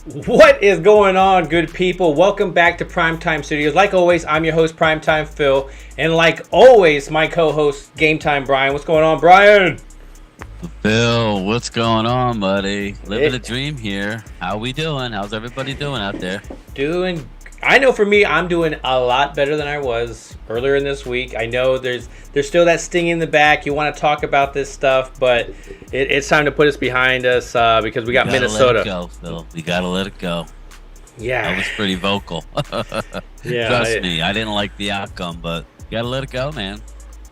What is going on, good people? Welcome back to Primetime Studios. Like always, I'm your host, Primetime Phil. And like always, my co-host, GameTime Bryan. What's going on, Bryan? Bill, what's going on, buddy? Living a dream here. How we doing? How's everybody doing out there? I know for me, I'm doing a lot better than I was earlier in this week. I know there's still that sting in the back. You want to talk about this stuff, but it's time to put us behind us because we got Minnesota. Let it go, Phil. We gotta let it go. Yeah, I was pretty vocal. Yeah, Trust me, I didn't like the outcome, but you gotta let it go, man.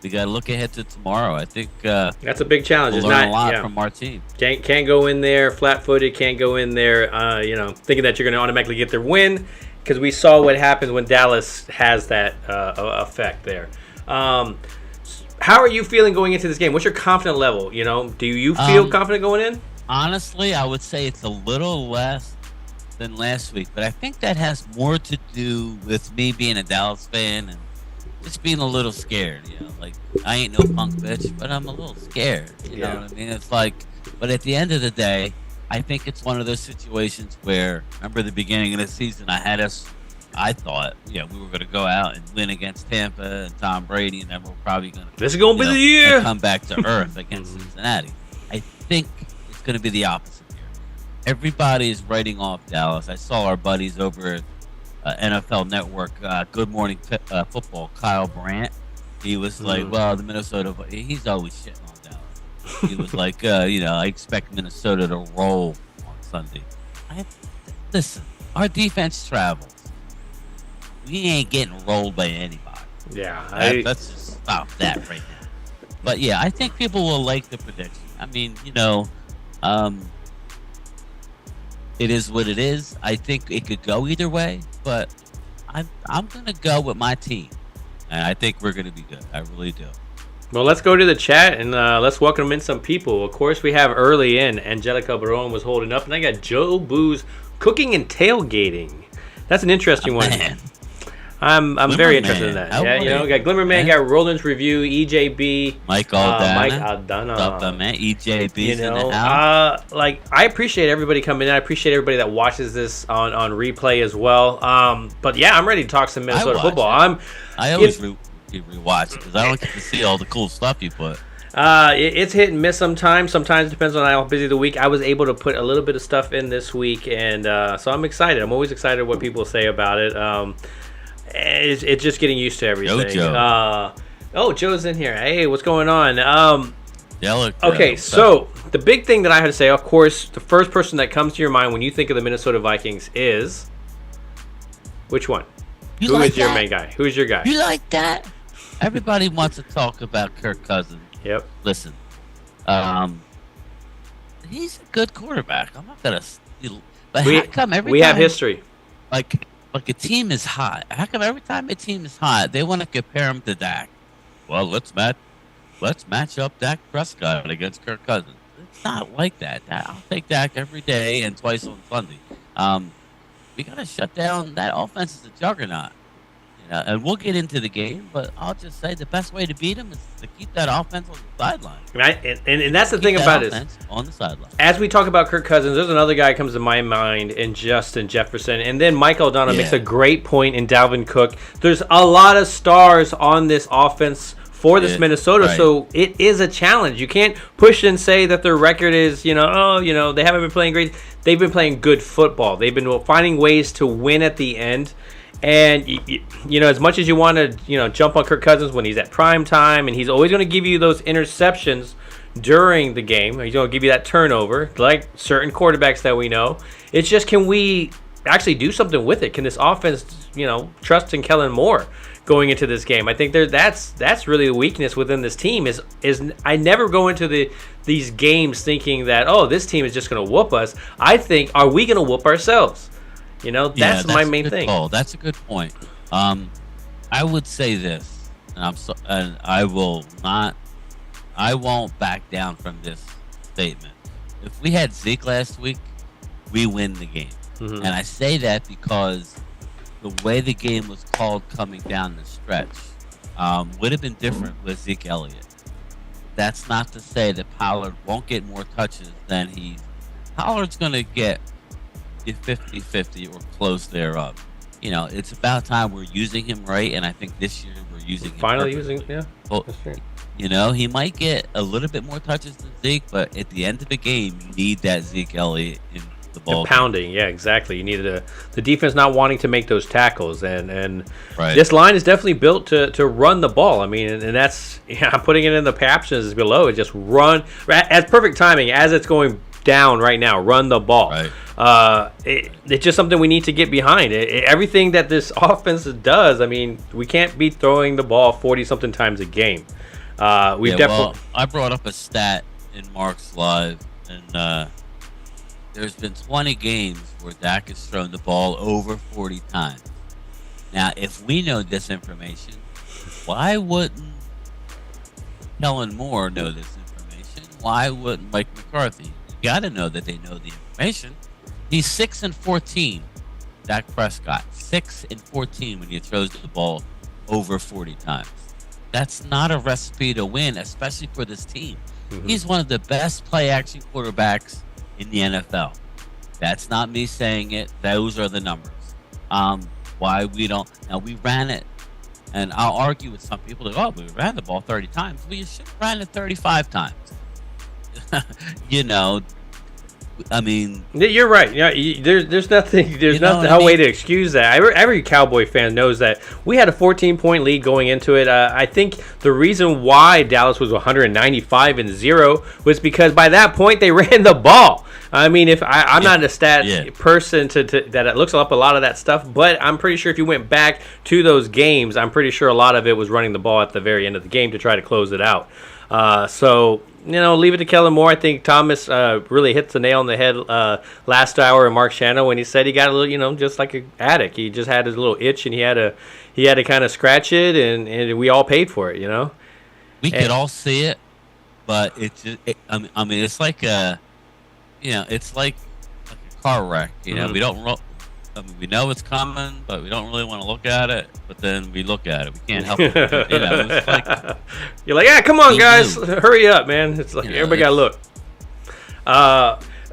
We gotta look ahead to tomorrow. I think that's a big challenge. We'll learn a lot from our team. Can't go in there flat-footed. Can't go in there, thinking that you're going to automatically get their win. Because we saw what happens when Dallas has that effect there. How are you feeling going into this game? What's your confidence level? Do you feel confident going in? Honestly, I would say it's a little less than last week, but I think that has more to do with me being a Dallas fan and just being a little scared. Like I ain't no punk bitch, but I'm a little scared. You know what I mean? It's like, but at the end of the day, I think it's one of those situations where, remember the beginning of the season, I thought, we were going to go out and win against Tampa and Tom Brady, and then we're probably going to this is going to be the year come back to earth against Cincinnati. I think it's going to be the opposite here. Everybody is writing off Dallas. I saw our buddies over at NFL Network, Good Morning Football, Kyle Brandt. He was like, well, the Minnesota, he's always shitting on Dallas. He was like, I expect Minnesota to roll on Sunday. Listen, our defense travels. We ain't getting rolled by anybody. Yeah. Let's just stop that right now. But yeah, I think people will like the prediction. I mean, it is what it is. I think it could go either way, but I'm going to go with my team. And I think we're going to be good. I really do. Well, let's go to the chat and let's welcome in some people. Of course, we have early in Angelica Barone was holding up, and I got Joe Booze cooking and tailgating. That's an interesting one. Man. I'm very interested in that. We got Glimmerman, got Roland's Review, EJB, Mike Aldana, EJB. in the house. I appreciate everybody coming in. I appreciate everybody that watches this on replay as well. But yeah, I'm ready to talk some Minnesota football. I always rewatch because I don't get to see all the cool stuff you put. It's hit and miss sometimes. Sometimes it depends on how busy the week. I was able to put a little bit of stuff in this week, and so I'm excited. I'm always excited what people say about it. It's just getting used to everything. Joe. Joe's in here. Hey, what's going on? Okay, so the big thing that I had to say, of course, the first person that comes to your mind when you think of the Minnesota Vikings is which one? Who is your main guy? Who's your guy? You like that? Everybody wants to talk about Kirk Cousins. Yep. Listen, he's a good quarterback. I'm not gonna. But how come we have history? Like a team is hot. How come every time a team is hot, they want to compare him to Dak? Well, let's match up Dak Prescott against Kirk Cousins. It's not like that. I'll take Dak every day and twice on Sunday. We gotta shut down that offense. Is a juggernaut. And we'll get into the game, but I'll just say the best way to beat him is to keep that offense on the sideline. And that's the thing about it. On the sideline. As we talk about Kirk Cousins, there's another guy that comes to my mind in Justin Jefferson. And then Mike Aldana makes a great point in Dalvin Cook. There's a lot of stars on this offense for this Minnesota, so it is a challenge. You can't push and say that their record is, they haven't been playing great. They've been playing good football. They've been finding ways to win at the end. And, as much as you want to, jump on Kirk Cousins when he's at prime time, and he's always going to give you those interceptions during the game. He's going to give you that turnover, like certain quarterbacks that we know. It's just, can we actually do something with it? Can this offense, trust in Kellen Moore going into this game? I think that's really the weakness within this team is I never go into these games thinking that, this team is just going to whoop us. I think, are we going to whoop ourselves? That's my main thing. That's a good point. I would say this, and I won't back down from this statement. If we had Zeke last week, we win the game. Mm-hmm. And I say that because the way the game was called coming down the stretch would have been different with Zeke Elliott. That's not to say that Pollard won't get more touches than Pollard's going to get, be 50-50 or close thereof. It's about time we're using him right, and I think this year we're using him finally perfectly. using, yeah. Well, That's right. he might get a little bit more touches than Zeke, but at the end of the game, you need that Zeke Elliott in the ball. Pounding, yeah, exactly. You needed the defense not wanting to make those tackles, and Right. this line is definitely built to run the ball. I mean, and that's, I'm putting it in the captions below. It just run at perfect timing as it's going down right now. Run the ball. Right. It's just something we need to get behind. Everything that this offense does, I mean, we can't be throwing the ball 40-something times a game. We've definitely. Well, I brought up a stat in Mark's Live, and there's been 20 games where Dak has thrown the ball over 40 times. Now, if we know this information, why wouldn't Kellen Moore know this information? Why wouldn't Mike McCarthy? You got to know that they know the information. He's 6-14. Dak Prescott 6-14 when he throws the ball over 40 times. That's not a recipe to win, especially for this team. Mm-hmm. He's one of the best play-action quarterbacks in the NFL. That's not me saying it. Those are the numbers. Why we don't... Now, we ran it, and I'll argue with some people that, we ran the ball 30 times. Well, you should have ran it 35 times. I mean, you're right. Yeah, there's nothing. There's no way to excuse that. Every Cowboy fan knows that we had a 14-point lead going into it. I think the reason why Dallas was 195-0 was because by that point they ran the ball. I mean, if I'm not a stat person that it looks up a lot of that stuff, but I'm pretty sure if you went back to those games, I'm pretty sure a lot of it was running the ball at the very end of the game to try to close it out. So, leave it to Kellen Moore. I think Thomas really hit the nail on the head last hour in Mark Shannon when he said he got a little, just like an addict. He just had his little itch, and he had to kind of scratch it, and we all paid for it, We could all see it, but it's just, it's like it's like a car wreck. Mm-hmm. We don't. We know it's coming, but we don't really want to look at it. But then we look at it. We can't help it. It's like, you're like, come on, guys, hurry up, man. It's like everybody got to look.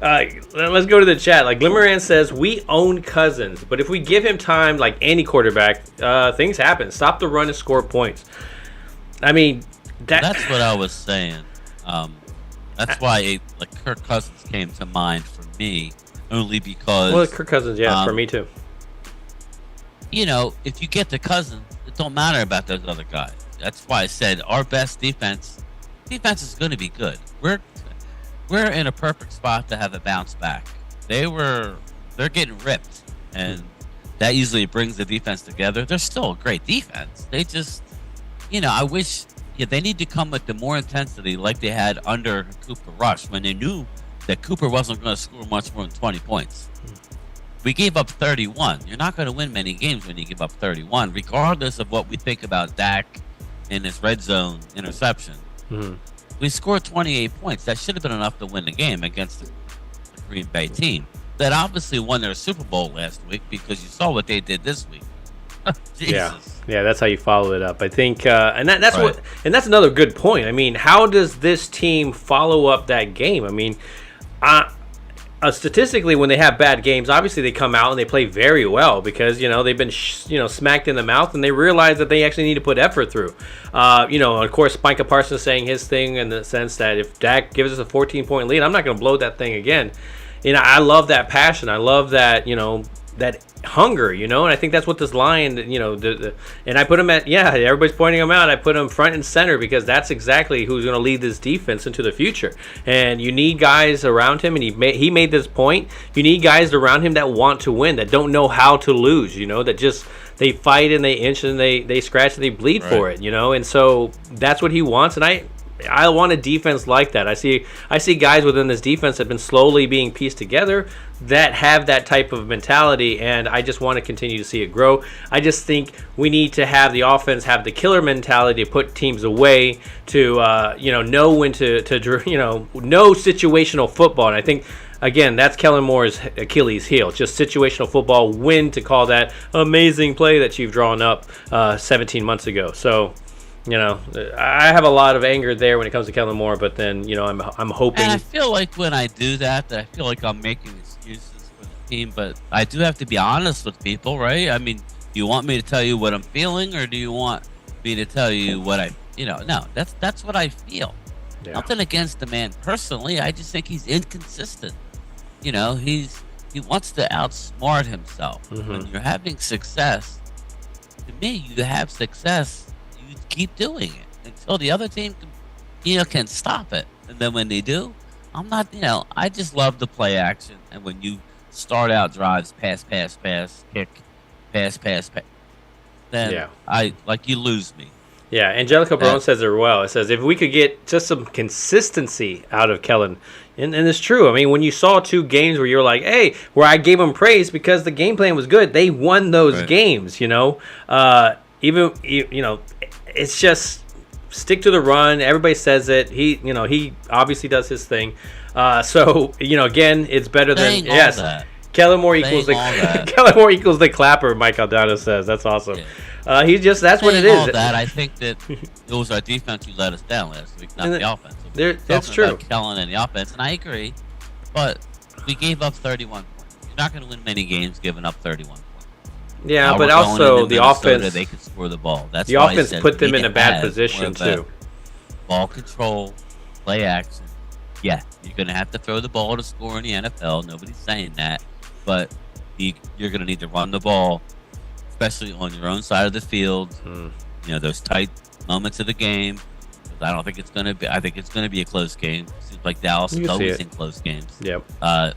Let's go to the chat. Like Glimmeran says, we own Cousins, but if we give him time, like any quarterback, things happen. Stop the run and score points. I mean, that's what I was saying. That's why Kirk Cousins came to mind for me. Only because... Well, Kirk Cousins, for me too. If you get the Cousins, it don't matter about those other guys. That's why I said our best defense is going to be good. We're in a perfect spot to have a bounce back. They're getting ripped, and that usually brings the defense together. They're still a great defense. They just, I wish they need to come with the more intensity like they had under Cooper Rush when they knew that Cooper wasn't going to score much more than 20 points. We gave up 31. You're not going to win many games when you give up 31, regardless of what we think about Dak and his red zone interception. Mm-hmm. We scored 28 points. That should have been enough to win the game against the Green Bay team that obviously won their Super Bowl last week because you saw what they did this week. Jesus. Yeah, that's how you follow it up. I think, that's right. That's another good point. I mean, how does this team follow up that game? I mean, statistically, when they have bad games, obviously they come out and they play very well because they've been smacked in the mouth and they realize that they actually need to put effort through. Of course, Micah Parsons saying his thing in the sense that if Dak gives us a 14-point lead, I'm not going to blow that thing again. I love that passion. I love that that hunger, and I think that's what this line, and I put him at, everybody's pointing him out. I put him front and center because that's exactly who's going to lead this defense into the future. And you need guys around him, and he made this point. You need guys around him that want to win, that don't know how to lose, that just they fight and they inch and they scratch and they bleed for it, and so that's what he wants. And I want a defense like that. I see guys within this defense that have been slowly being pieced together that have that type of mentality, and I just want to continue to see it grow. I just think we need to have the offense have the killer mentality to put teams away, to know when to know situational football. And I think, again, that's Kellen Moore's Achilles heel, just situational football, when to call that amazing play that you've drawn up 17 months ago. So, I have a lot of anger there when it comes to Kellen Moore, but then, I'm hoping. And I feel like when I do that, I feel like I'm making excuses for the team, but I do have to be honest with people, right? I mean, do you want me to tell you what I'm feeling, or do you want me to tell you what no, that's what I feel. Yeah. Nothing against the man personally. I just think he's inconsistent. He wants to outsmart himself. Mm-hmm. When you're having success, to me, you have success, you keep doing it until the other team can stop it. And then when they do, I'm not, I just love the play action. And when you start out drives, pass, kick, pass, then you lose me. Yeah, Angelica Barone says it well. It says, if we could get just some consistency out of Kellen, and it's true. I mean, when you saw 2 games where you're like, hey, where I gave them praise because the game plan was good, they won those games, it's just stick to the run. Everybody says it. He obviously does his thing. Again, it's better than, yes. Kellen Moore equals the clapper, Mike Aldana says. That's awesome. Yeah. That's what it is. All that, I think that it was our defense who let us down last week, not the offense. That's true. Kellen and the offense, and I agree, but we gave up 31 points. You're not going to win many games giving up 31 points. Yeah, but also the offense. They can score the ball. That's the offense put them in a bad position too. Ball control, play action. Yeah, you're going to have to throw the ball to score in the NFL. Nobody's saying that, but you're going to need to run the ball, especially on your own side of the field. Those tight moments of the game. I don't think it's going to be. I think it's going to be a close game. Seems like Dallas is always in close games. Yep. I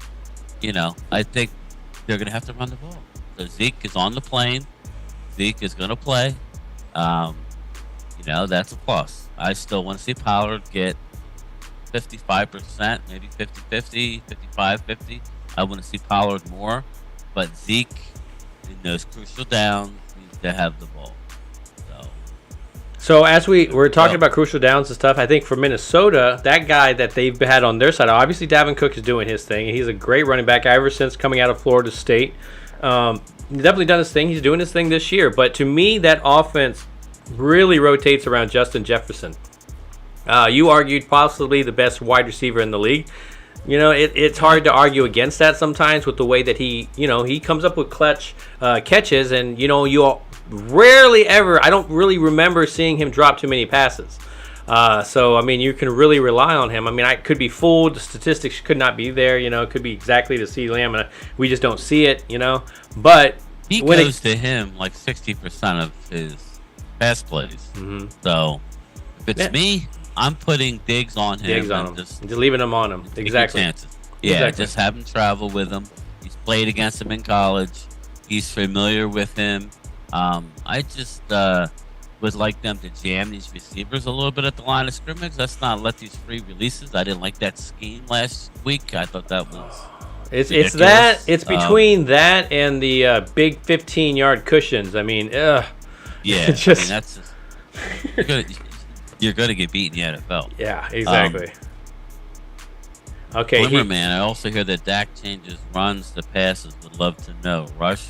think they're going to have to run the ball. So Zeke is on the plane. Zeke is going to play. That's a plus. I still want to see Pollard get 55%, maybe 50-50, 55-50. I want to see Pollard more, but Zeke in those crucial downs needs to have the ball. So as we're talking about crucial downs and stuff, I think for Minnesota, that guy that they've had on their side, obviously Dalvin Cook is doing his thing. He's a great running back ever since coming out of Florida State. He's definitely done his thing. He's doing his thing this year. But to me, that offense really rotates around Justin Jefferson. You argued possibly the best wide receiver in the league. It's hard to argue against that sometimes with the way that he comes up with clutch catches, and you rarely ever, I don't really remember seeing him drop too many passes. You can really rely on him. I could be fooled. The statistics could not be there. It could be exactly the CeeDee Lamb, and we just don't see it. But he goes to him like 60% of his pass plays. Mm-hmm. So if it's me, I'm putting Diggs on him. Just leaving him on him. Exactly. Just have him travel with him. He's played against him in college. He's familiar with him. I just would like them to jam these receivers a little bit at the line of scrimmage. Let's not let these free releases. I didn't like that scheme last week. I thought that was it's that. It's between that and the big 15-yard cushions. Yeah, it's just, that's just, you're going to get beat in the NFL. Yeah, exactly. Okay, Glimmerman, I also hear that Dak changes runs to passes. Would love to know. Rush?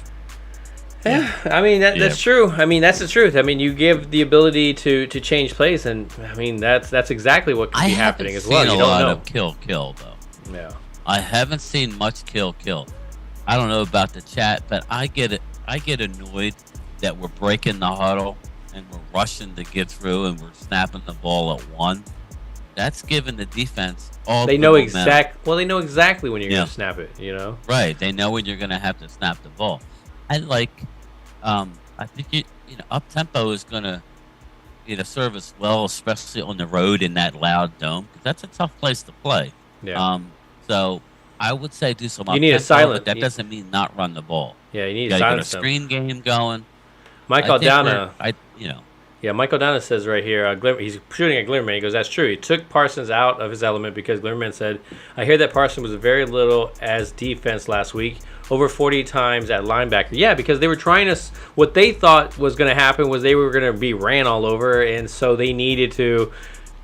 Yeah, that's true. That's the truth. You give the ability to change plays, and that's exactly what could be happening as well. You don't know. Of kill though. Yeah, I haven't seen much kill. I don't know about the chat, but I get it. I get annoyed that we're breaking the huddle and we're rushing to get through and we're snapping the ball at one. That's giving the defense all. They know They know exactly when you're going to snap it. Right. They know when you're going to have to snap the ball. I think up tempo is going to serve us well, especially on the road in that loud dome, because that's a tough place to play. Yeah. So I would say do some. You need a silent. But that doesn't mean not run the ball. Yeah, you need to silence get a screen game going. Mike Aldana. Yeah, Mike Aldana says right here, he's shooting at Glimmerman. He goes, that's true. He took Parsons out of his element because Glimmerman said, I hear that Parsons was very little as defense last week, over 40 times at linebacker. Yeah, because they were trying to, what they thought was going to happen was they were going to be ran all over, and so they needed to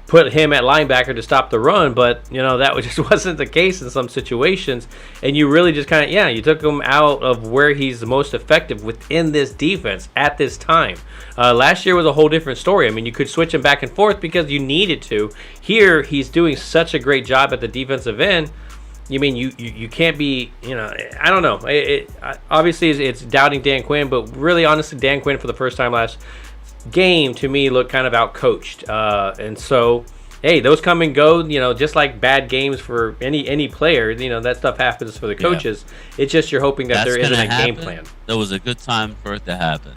put him at linebacker to stop the run, but that just wasn't the case in some situations, and you really just you took him out of where he's the most effective within this defense at this time. Last year was a whole different story. You could switch him back and forth because you needed to. Here, he's doing such a great job at the defensive end. you mean you can't be, I don't know. Obviously it's doubting Dan Quinn, but really honestly, Dan Quinn for the first time last game to me looked kind of outcoached, and so hey, those come and go, just like bad games for any player. That stuff happens for the coaches. Yeah. It's just you're hoping that there isn't a game plan. There was a good time for it to happen,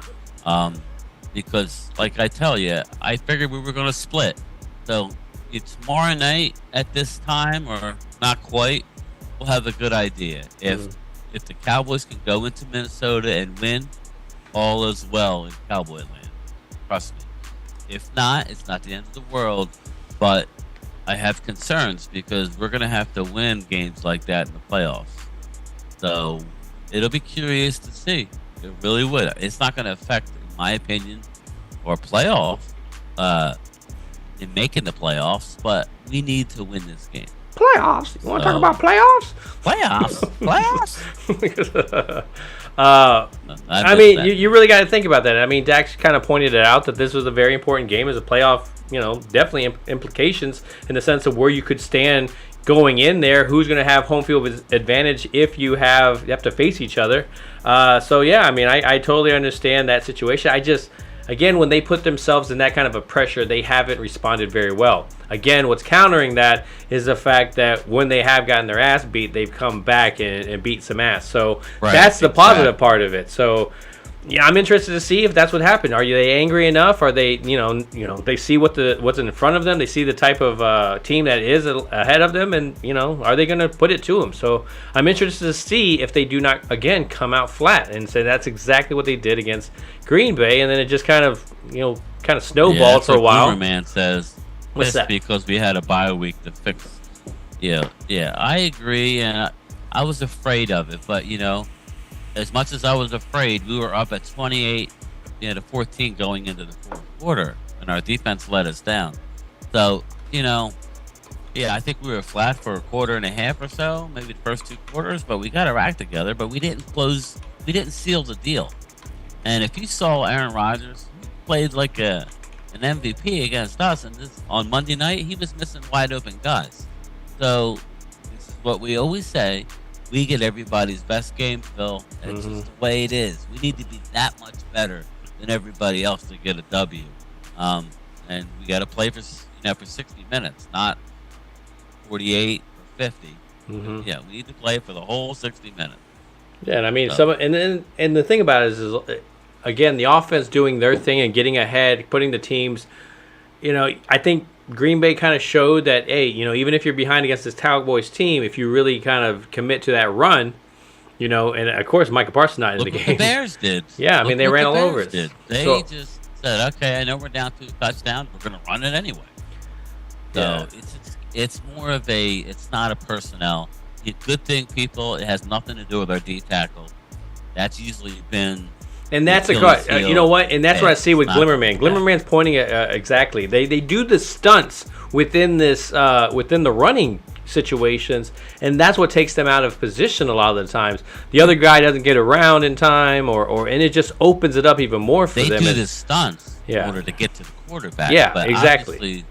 because like I tell you, I figured we were going to split. So tomorrow night at this time, or not quite, we'll have a good idea. If the Cowboys can go into Minnesota and win, all is well in Cowboy land. Trust me. If not, it's not the end of the world. But I have concerns because we're going to have to win games like that in the playoffs. So it'll be curious to see. It really would. It's not going to affect, in my opinion, or playoff in making the playoffs, but we need to win this game. Playoffs? You want to talk about playoffs? Playoffs? I mean, you really got to think about that. I mean, Dax kind of pointed it out that this was a very important game as a playoff. Definitely implications in the sense of where you could stand going in there. Who's going to have home field advantage if you have to face each other? So yeah, I mean, I totally understand that situation. I just, again, when they put themselves in that kind of a pressure, they haven't responded very well. Again, what's countering that is the fact that when they have gotten their ass beat, they've come back and beat some ass. So that's the positive part of it. So yeah, I'm interested to see if that's what happened. Are they angry enough? Are they, they see what's in front of them? They see the type of team that is ahead of them, and are they going to put it to them? So I'm interested to see if they do not again come out flat and say that's exactly what they did against Green Bay, and then it just kind of snowballed for a while. Boomer Man says, "What's that?" Because we had a bye week to fix. Yeah, I agree, and I was afraid of it, but as much as I was afraid, we were up at 28 to 14 going into the fourth quarter, and our defense let us down. So, I think we were flat for a quarter and a half or so, maybe the first two quarters, but we got our act together, but we didn't seal the deal. And if you saw Aaron Rodgers, he played like an MVP against us, and on Monday night, he was missing wide open guys. So, this is what we always say. We get everybody's best game, Phil. That's just the way it is. We need to be that much better than everybody else to get a W. And we got to play for 60 minutes, not 48 or 50. Yeah, we need to play for the whole 60 minutes. Yeah, and I mean, and the thing about it is again, the offense doing their thing and getting ahead, putting the teams. I think Green Bay kind of showed that, hey, even if you're behind against this Cowboys team, if you really kind of commit to that run, and of course Micah Parsons not in the game. The Bears did. Yeah, I mean, they ran all over it. They just said, okay, I know we're down 2 touchdowns, we're going to run it anyway. So it's more of it's not a personnel. Good thing, people, it has nothing to do with our D tackle. That's usually been. And that's you know what? And that's what I see with Glimmerman. Glimmerman's pointing at exactly. They do the stunts within this within the running situations, and that's what takes them out of position a lot of the times. The other guy doesn't get around in time, and it just opens it up even more for them. They do the stunts in order to get to the quarterback. Yeah, but exactly.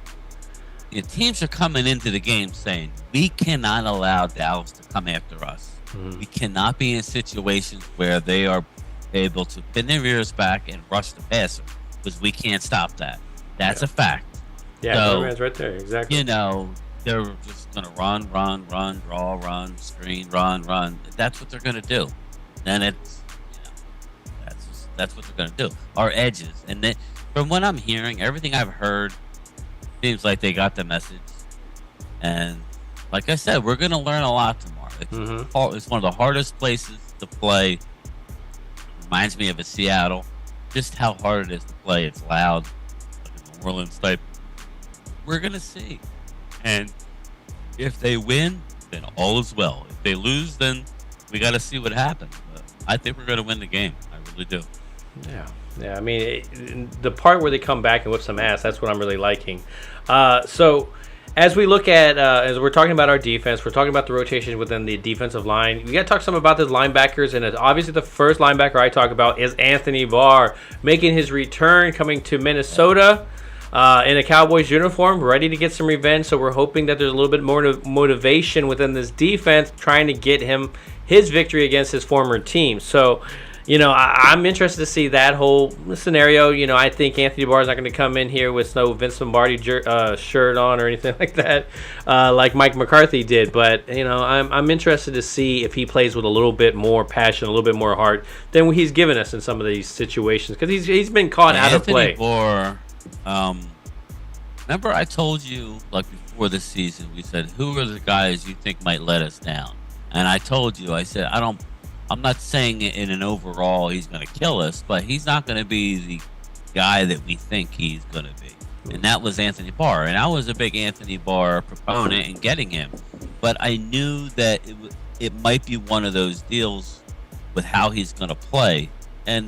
Teams are coming into the game saying we cannot allow Dallas to come after us. We cannot be in situations where they are able to pin their ears back and rush the passer because we can't stop that. That's a fact. Yeah, so, man's right there. Exactly. They're just going to run, draw, run, screen, run. That's what they're going to do. And it's, that's what they're going to do. Our edges. And then, from what I'm hearing, everything I've heard seems like they got the message. And like I said, we're going to learn a lot tomorrow. It's one of the hardest places to play. Reminds me of a Seattle. Just how hard it is to play. It's loud, like a New Orleans type. We're gonna see, and if they win, then all is well. If they lose, then we got to see what happens. But I think we're gonna win the game. I really do. Yeah. I mean, the part where they come back and whip some ass, that's what I'm really liking. So. As we look at, as we're talking about our defense, we're talking about the rotation within the defensive line. We got to talk some about the linebackers, and obviously the first linebacker I talk about is Anthony Barr making his return, coming to Minnesota. in a Cowboys uniform, ready to get some revenge. So we're hoping that there's a little bit more motivation within this defense, trying to get him his victory against his former team. So, I'm interested to see that whole scenario. I think Anthony Barr is not going to come in here with no Vince Lombardi shirt on or anything like that, like Mike McCarthy did. But I'm interested to see if he plays with a little bit more passion, a little bit more heart than he's given us in some of these situations, because he's been caught out of play. Anthony Barr, remember I told you before the season, we said, who are the guys you think might let us down? And I told you, I said, I'm not saying in an overall he's going to kill us, but he's not going to be the guy that we think he's going to be. And that was Anthony Barr. And I was a big Anthony Barr proponent in getting him. But I knew that it might be one of those deals with how he's going to play. And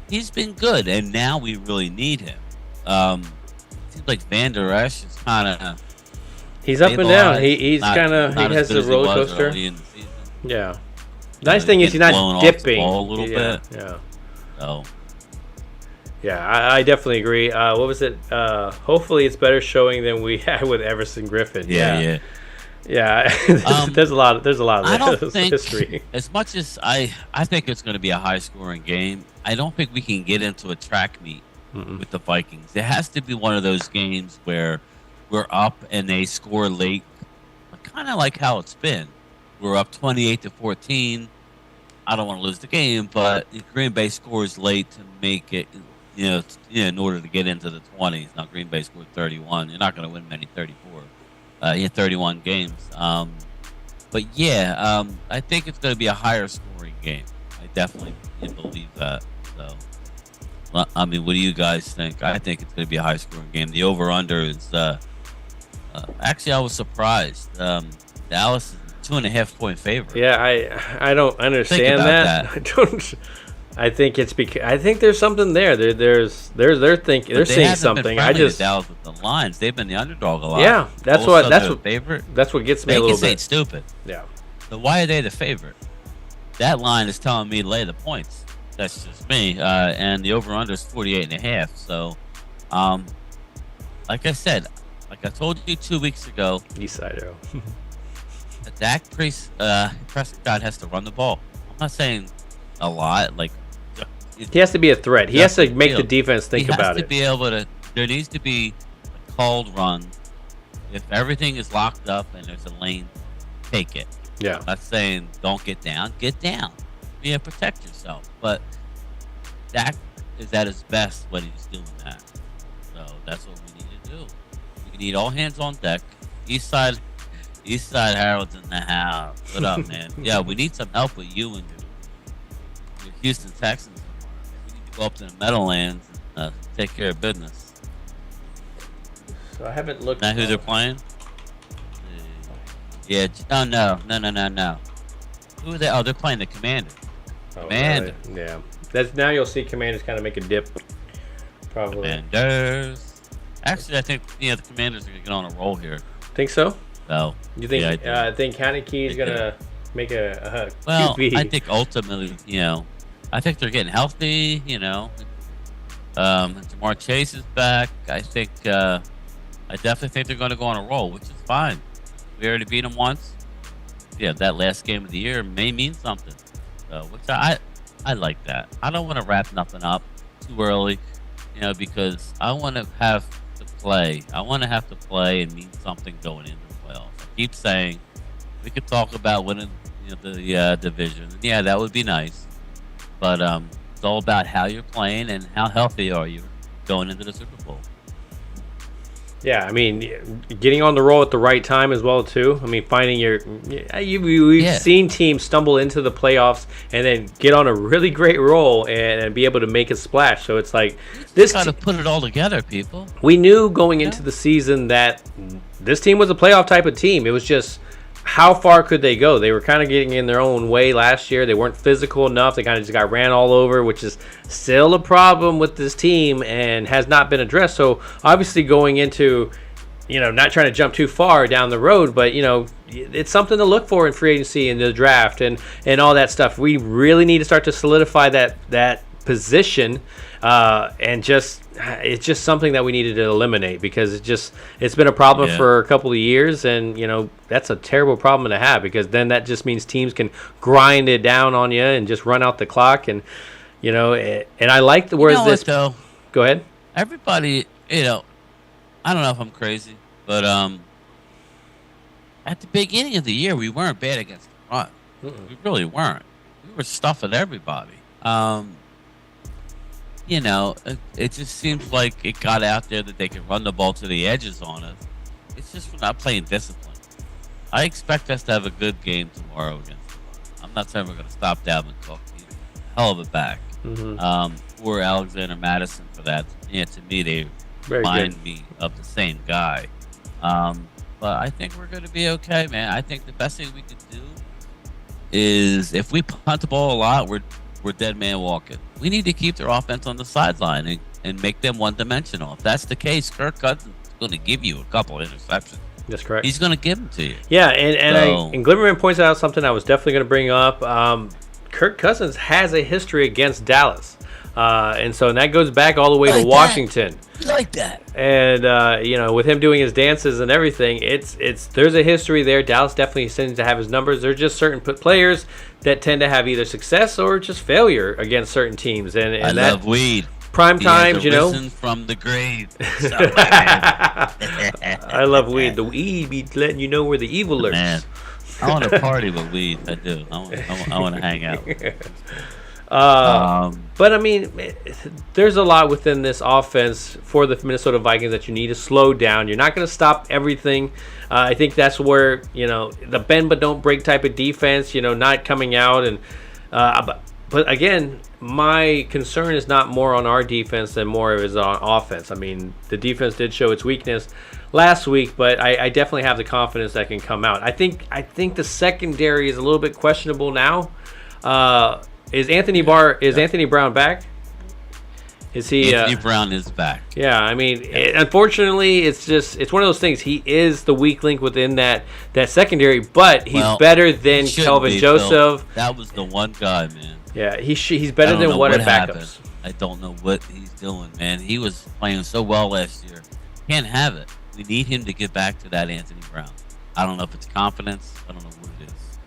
he's been good. And now we really need him. It seems like Van Der Esch is kind of... He's up and down. He has the roller coaster. Yeah. Nice thing is he's not dipping a little bit. Yeah. So. Yeah, I definitely agree. What was it? Hopefully, it's better showing than we had with Everson Griffin. Yeah. There's a lot of I don't think, history. As much as I think it's going to be a high-scoring game, I don't think we can get into a track meet with the Vikings. It has to be one of those games where we're up and they score late, kind of like how it's been. We're up 28-14. I don't want to lose the game, but Green Bay scores late to make it, in order to get into the 20s. Now, Green Bay scored 31. You're not going to win many 31 games. But yeah, I think it's going to be a higher scoring game. I definitely believe that. So, I mean, what do you guys think? I think it's going to be a high scoring game. The over/under is actually, I was surprised. Dallas is 2.5-point favorite. Yeah, I don't understand that. I don't. I think it's because I think there's something there. They're seeing something. I just Dallas with the lines. They've been the underdog a lot. Yeah, that's what favorite. That's what gets me a little bit. Ain't stupid. Yeah. But why are they the favorite? That line is telling me to lay the points. That's just me. And the over/under is 48.5. So, like I said, like I told you 2 weeks ago, East Side Arrow. Dak Prescott has to run the ball. I'm not saying a lot. He has to be a threat. He has to make the defense think about it. He has to be able to. There needs to be a called run. If everything is locked up and there's a lane, take it. Yeah. I'm not saying don't get down. Get down. Yeah, protect yourself. But Dak is at his best when he's doing that. So that's what we need to do. We need all hands on deck. East Side Harold's in the house. What up, man? Yeah, we need some help with you and your Houston Texans. We need to go up to the Meadowlands and take care of business. So I haven't looked. Now who they're playing? Yeah. Oh no. Who are they? Oh, they're playing the Commanders. Commanders. Really? Yeah. That's now you'll see Commanders kind of make a dip. Probably. Commanders. Actually, I think the Commanders are gonna get on a roll here. Think so? So. You think? Yeah, I think Haneke is gonna make a well, QB. I think ultimately, I think they're getting healthy. Jamar Chase is back. I definitely think they're going to go on a roll, which is fine. We already beat them once. Yeah, that last game of the year may mean something. So, which I like that. I don't want to wrap nothing up too early, because I want to have to play. I want to have to play and mean something going into the playoffs. I keep saying we could talk about winning the division. Yeah, that would be nice. But it's all about how you're playing and how healthy are you going into the Super Bowl. Yeah, I mean, getting on the roll at the right time as well too. I mean, finding we've seen teams stumble into the playoffs and then get on a really great roll and be able to make a splash. So it's like this. Got to put it all together, people. We knew going into the season that this team was a playoff type of team. It was just how far could they go? They were kind of getting in their own way last year. They weren't physical enough. They kind of just got ran all over, which is still a problem with this team and has not been addressed. So obviously going into, not trying to jump too far down the road, but, it's something to look for in free agency and the draft and all that stuff. We really need to start to solidify that position, and it's just something that we needed to eliminate because it's been a problem for a couple of years, and that's a terrible problem to have because then that just means teams can grind it down on you and just run out the clock, and and I like the where's this. Though? Go ahead. Everybody, I don't know if I'm crazy, but at the beginning of the year we weren't bad against the run. We really weren't. We were stuffing everybody. It just seems like it got out there that they can run the ball to the edges on us. It's just we're not playing discipline. I expect us to have a good game tomorrow against the run. I'm not saying we're going to stop Dalvin Cook. He's a hell of a back. Or Alexander Madison for that. Yeah, to me, they remind me of the same guy. But I think we're going to be okay, man. I think the best thing we could do is if we punt the ball a lot, we're dead man walking. We need to keep their offense on the sideline and make them one-dimensional. If that's the case, Kirk Cousins is going to give you a couple of interceptions. That's correct. He's going to give them to you. Yeah, and Glimmerman points out something I was definitely going to bring up. Kirk Cousins has a history against Dallas. And that goes back all the way to Washington. I like that. And with him doing his dances and everything, there's a history there. Dallas definitely seems to have his numbers. There's just certain players that tend to have either success or just failure against certain teams. And I love weed. Primetime, risen from the grave. I love weed. The weed be letting you know where the evil lurks. Man, I want to party with weed. I do. I want to hang out. But I mean, there's a lot within this offense for the Minnesota Vikings that you need to slow down. You're not going to stop everything. I think that's where the bend but don't break type of defense. Not coming out and. But again, my concern is not more on our defense than more is on offense. I mean, the defense did show its weakness last week, but I definitely have the confidence that can come out. I think the secondary is a little bit questionable now. Is Anthony Brown back? Is he? Anthony Brown is back. Yeah, I mean, unfortunately, it's one of those things. He is the weak link within that secondary, but he's better than Kelvin Joseph. Phil. That was the one guy, man. Yeah, he's better than what backups. Happened. I don't know what he's doing, man. He was playing so well last year. Can't have it. We need him to get back to that Anthony Brown. I don't know if it's confidence. I don't know what it is,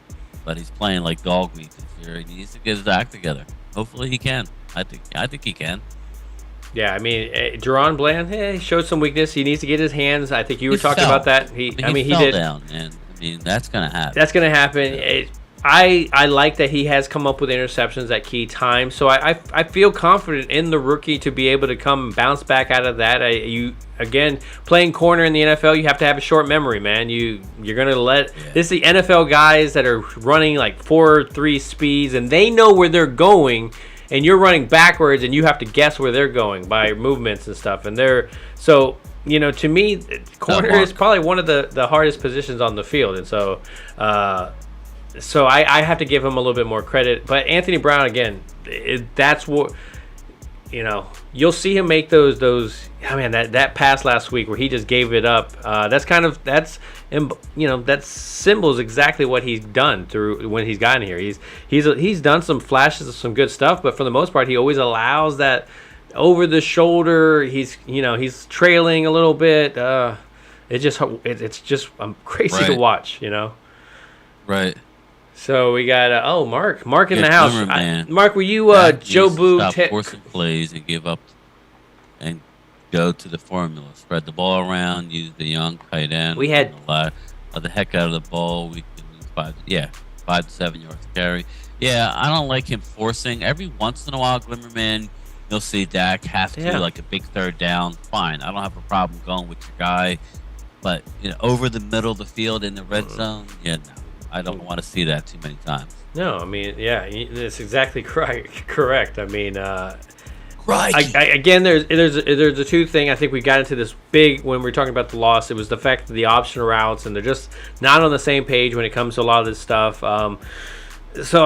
but he's playing like dog week this year. He needs to get his act together. Hopefully, he can. I think he can. Yeah, I mean, Jerron Bland, he showed some weakness. He needs to get his hands. I think you were talking about that. He fell down, and that's gonna happen. That's gonna happen. Yeah. I like that he has come up with interceptions at key times. So I feel confident in the rookie to be able to come bounce back out of that. Again, playing corner in the NFL, you have to have a short memory, man. You're gonna this is the NFL guys that are running like 4.3 speeds, and they know where they're going. And you're running backwards, and you have to guess where they're going by movements and stuff. And to me, corner is probably one of the hardest positions on the field. And so I have to give him a little bit more credit. But Anthony Brown, again, that's what you'll see him make those. I mean, that pass last week where he just gave it up. That symbols exactly what he's done through when he's gotten here. He's done some flashes of some good stuff, but for the most part, he always allows that over the shoulder. He's trailing a little bit. It's just crazy to watch. Right. So we got Mark in the house. Mark, were you Joe Boo? Stop forcing plays and give up, and go to the formula. Spread the ball around. Use the young tight end. We had the heck out of the ball. We could lose 5 to 7 yards carry. Yeah, I don't like him forcing. Every once in a while, Glimmerman, you'll see Dak have to like a big third down. Fine, I don't have a problem going with your guy, but over the middle of the field in the red zone, no. I don't want to see that too many times. No, I mean, it's exactly correct. I mean, right. Again, there's a two thing. I think we got into this big when we were talking about the loss. It was the fact that the option routes, and they're just not on the same page when it comes to a lot of this stuff. So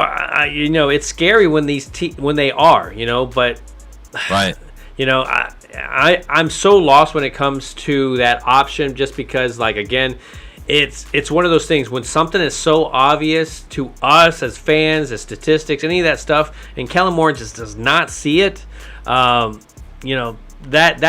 it's scary when when they are, but right. I'm so lost when it comes to that option, just because, like, again, it's one of those things when something is so obvious to us as fans, as statistics, any of that stuff, and Kellen Moore just does not see it. That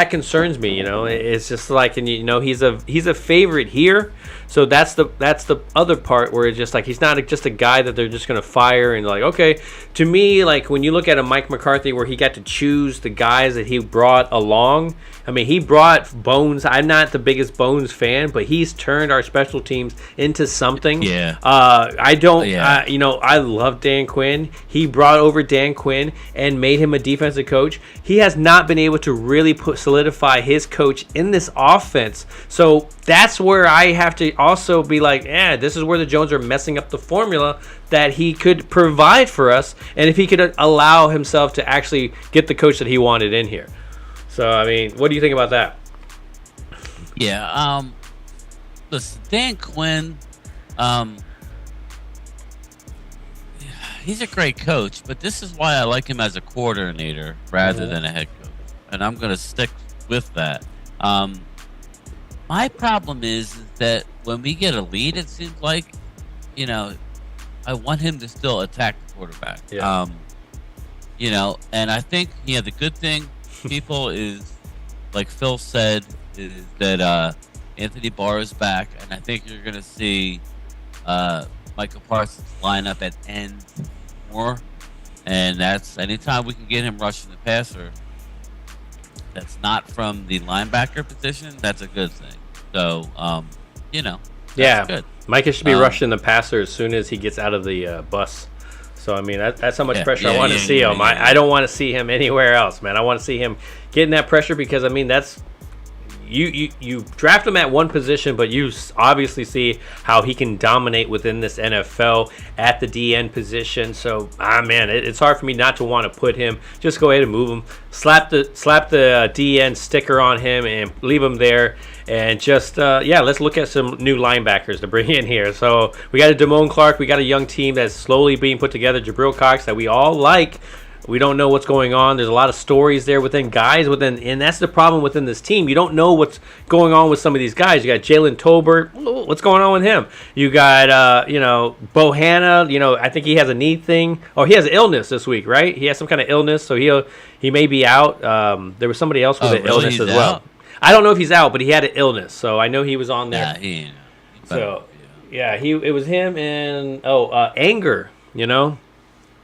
concerns me. It's just like, and he's a favorite here. So that's the other part where it's just like he's not just a guy that they're just going to fire and like, okay. To me, like when you look at a Mike McCarthy where he got to choose the guys that he brought along. I mean, he brought Bones. I'm not the biggest Bones fan, but he's turned our special teams into something. Yeah. I don't. Yeah. I love Dan Quinn. He brought over Dan Quinn and made him a defensive coach. He has not been able to really solidify his coach in this offense. So that's where I have to also be like, this is where the Jones are messing up the formula that he could provide for us, and if he could allow himself to actually get the coach that he wanted in here. So, I mean, what do you think about that? Yeah, listen, Dan Quinn, he's a great coach, but this is why I like him as a coordinator rather than a head coach, and I'm going to stick with that. My problem is that when we get a lead, it seems like, I want him to still attack the quarterback. Yeah. And I think, the good thing, people, is, like Phil said, is that Anthony Barr is back, and I think you're going to see Michael Parsons line up at end more, and that's anytime we can get him rushing the passer that's not from the linebacker position, that's a good thing. So, that's good. Micah should be rushing the passer as soon as he gets out of the bus. So, I mean, that's how much pressure I want to see him. I don't want to see him anywhere else, man. I want to see him getting that pressure because, I mean, that's you draft him at one position, but you obviously see how he can dominate within this NFL at the DN position. So, man, it's hard for me not to want to put him. Just go ahead and move him. Slap the DN sticker on him and leave him there. And just, let's look at some new linebackers to bring in here. So we got a Damone Clark. We got a young team that's slowly being put together. Jabril Cox that we all like. We don't know what's going on. There's a lot of stories there within guys and that's the problem within this team. You don't know what's going on with some of these guys. You got Jalen Tolbert. What's going on with him? You got, Bohanna. I think he has a knee thing. Oh, he has an illness this week, right? He has some kind of illness, so he may be out. There was somebody else with an illness as well. I don't know if he's out, but he had an illness, so I know he was on there. It was him and anger,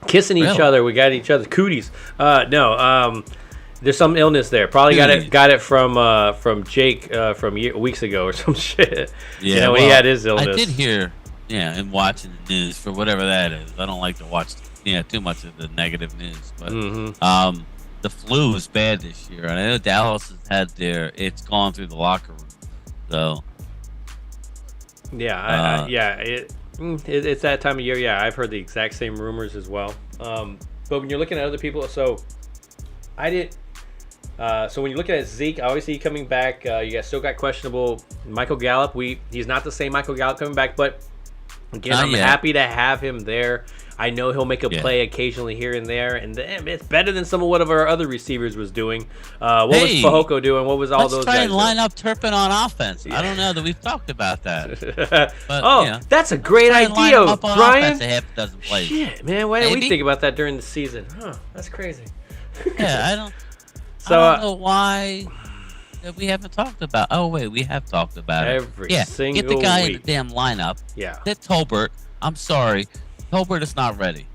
kissing each other. We got each other's cooties. There's some illness there. Probably got it from Jake from weeks ago or some shit. Yeah, when he had his illness. I did hear, and watching the news for whatever that is. I don't like to watch, too much of the negative news, but the flu is bad this year, and I know Dallas has had it's gone through the locker room. So, it's that time of year. Yeah, I've heard the exact same rumors as well. But when you're looking at other people, so when you look at Zeke, obviously coming back, you still got questionable Michael Gallup. He's not the same Michael Gallup coming back, but again, I'm happy to have him there. I know he'll make a play occasionally here and there, and it's better than some of what our other receivers was doing. What was Fehoko doing? What was all those guys Let's try and line doing? up Turpin on offense. Yeah. I don't know that we've talked about that. But, that's a great idea, Bryan. A half dozen plays. Shit, man, why didn't we think about that during the season? That's crazy. I don't know why we haven't talked about. Oh wait, we have talked about every single get the guy week in the damn lineup. Yeah, that Tolbert. I'm sorry. Tolbert is not ready.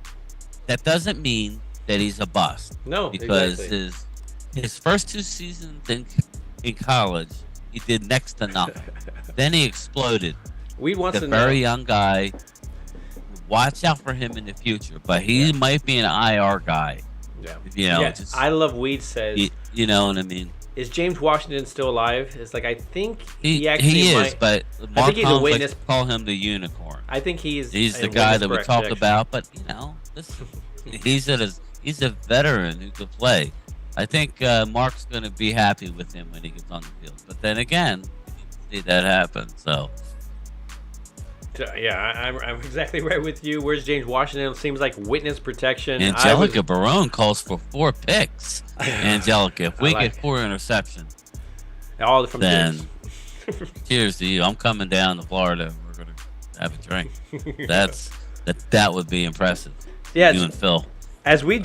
That doesn't mean that he's a bust. No, because exactly. his first 2 seasons in college, he did next to nothing. Then he exploded. We want the very young guy. Watch out for him in the future, but he might be an IR guy. Yeah, I love Weed says. You know what I mean? Is James Washington still alive? It's like I think he is, but I think he's a witness. Call him the unicorn. I think he's the guy that we talked about, but he's a veteran who could play. I think Mark's going to be happy with him when he gets on the field. But then again, we see that happen. So yeah, I'm exactly right with you. Where's James Washington? Seems like witness protection. Angelica Barone calls for 4 picks. Angelica, if we get 4 interceptions, all from then James. Cheers to you. I'm coming down to Florida. We're gonna have a drink. That would be impressive. Yeah, you and Phil. As we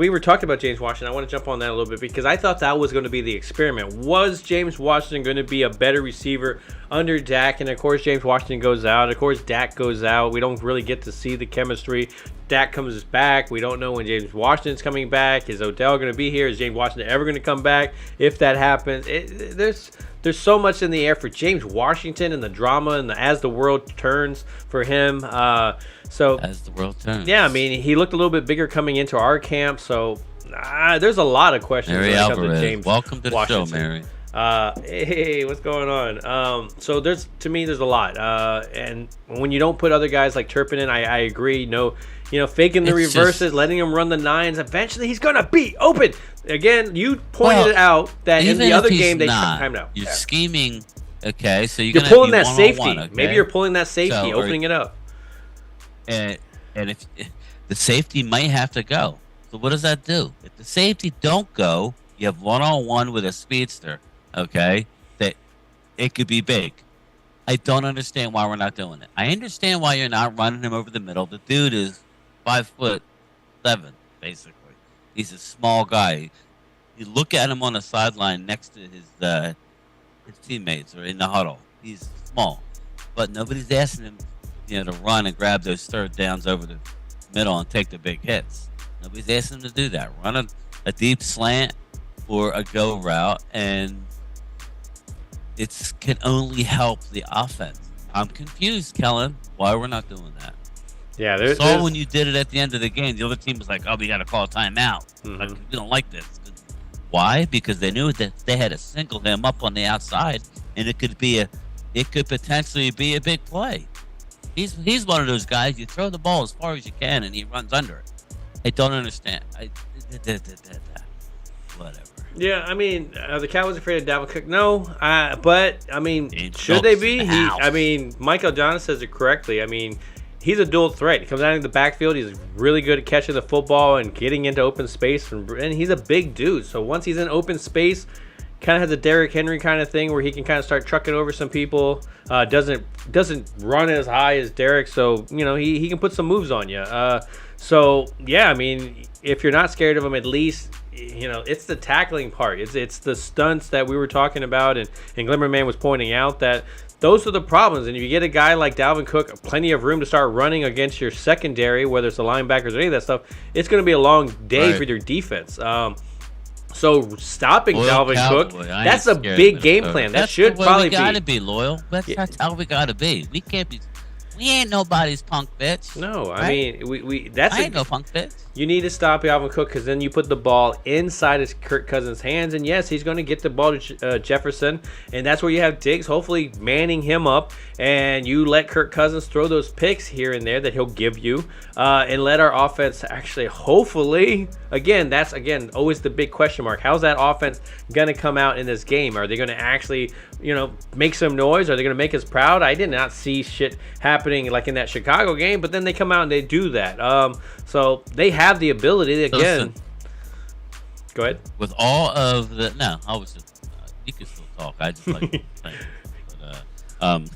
were talking about James Washington, I want to jump on that a little bit because I thought that was going to be the experiment. Was James Washington going to be a better receiver under Dak? And of course, James Washington goes out. Of course, Dak goes out. We don't really get to see the chemistry. Dak comes back. We don't know when James Washington's coming back. Is Odell going to be here? Is James Washington ever going to come back? If that happens, there's so much in the air for James Washington and the drama and as the world turns for him. So as the world turns, yeah, I mean, he looked a little bit bigger coming into our camp. So there's a lot of questions. Mary when it Alvarez, comes to James welcome to the Washington. show, Mary. Hey, what's going on? So there's a lot. And when you don't put other guys like Turpin in, I agree. No, faking the reverses, letting him run the nines. Eventually, he's gonna be open. Again, you pointed out that in the other game they timed out. You're scheming. Okay, so you're pulling that safety. Okay? Maybe you're pulling that safety, opening it up. And if the safety might have to go, so what does that do? If the safety don't go, you have one-on-one with a speedster. Okay, that it could be big. I don't understand why we're not doing it. I understand why you're not running him over the middle. The dude is 5'7", basically. He's a small guy. You look at him on the sideline next to his teammates or in the huddle. He's small, but nobody's asking him, to run and grab those third downs over the middle and take the big hits. Nobody's asking him to do that. Run a deep slant or a go route, and it can only help the offense. I'm confused, Kellen, why we're not doing that. Yeah, there's when you did it at the end of the game, the other team was like, "Oh, we got to call a timeout. Like, we don't like this." Why? Because they knew that they had to single him up on the outside, and it could potentially be a big play. He's one of those guys. You throw the ball as far as you can, and he runs under it. I don't understand. Whatever. Yeah, I mean, are the Cowboys afraid of Dalvin Cook? No, but I mean, should they be? Mike O'Donnell says it correctly. I mean, he's a dual threat. He comes out of the backfield. He's really good at catching the football and getting into open space, and he's a big dude. So once he's in open space, kind of has a Derrick Henry kind of thing where he can kind of start trucking over some people. Doesn't run as high as Derrick, so he can put some moves on you. So yeah, I mean, if you're not scared of him, at least it's the tackling part. It's the stunts that we were talking about, and Glimmerman was pointing out that those are the problems. And if you get a guy like Dalvin Cook, plenty of room to start running against your secondary, whether it's the linebackers or any of that stuff, it's going to be a long day for your defense. So stopping Dalvin Cook, that's a big game plan. That should probably be. We gotta be loyal. That's how we gotta be. We can't be. We ain't nobody's punk bitch. No, I mean we. I ain't no punk bitch. You need to stop Dalvin Cook because then you put the ball inside his Kirk Cousins' hands, and yes, he's going to get the ball to Jefferson, and that's where you have Diggs hopefully manning him up, and you let Kirk Cousins throw those picks here and there that he'll give you, and let our offense actually hopefully, that's always the big question mark. How's that offense going to come out in this game? Are they going to actually make some noise? Are they going to make us proud? I did not see shit happening like in that Chicago game, but then they come out and they do that. So they have the ability again. Listen, go ahead. With all of the you can still talk. I just like to think. But,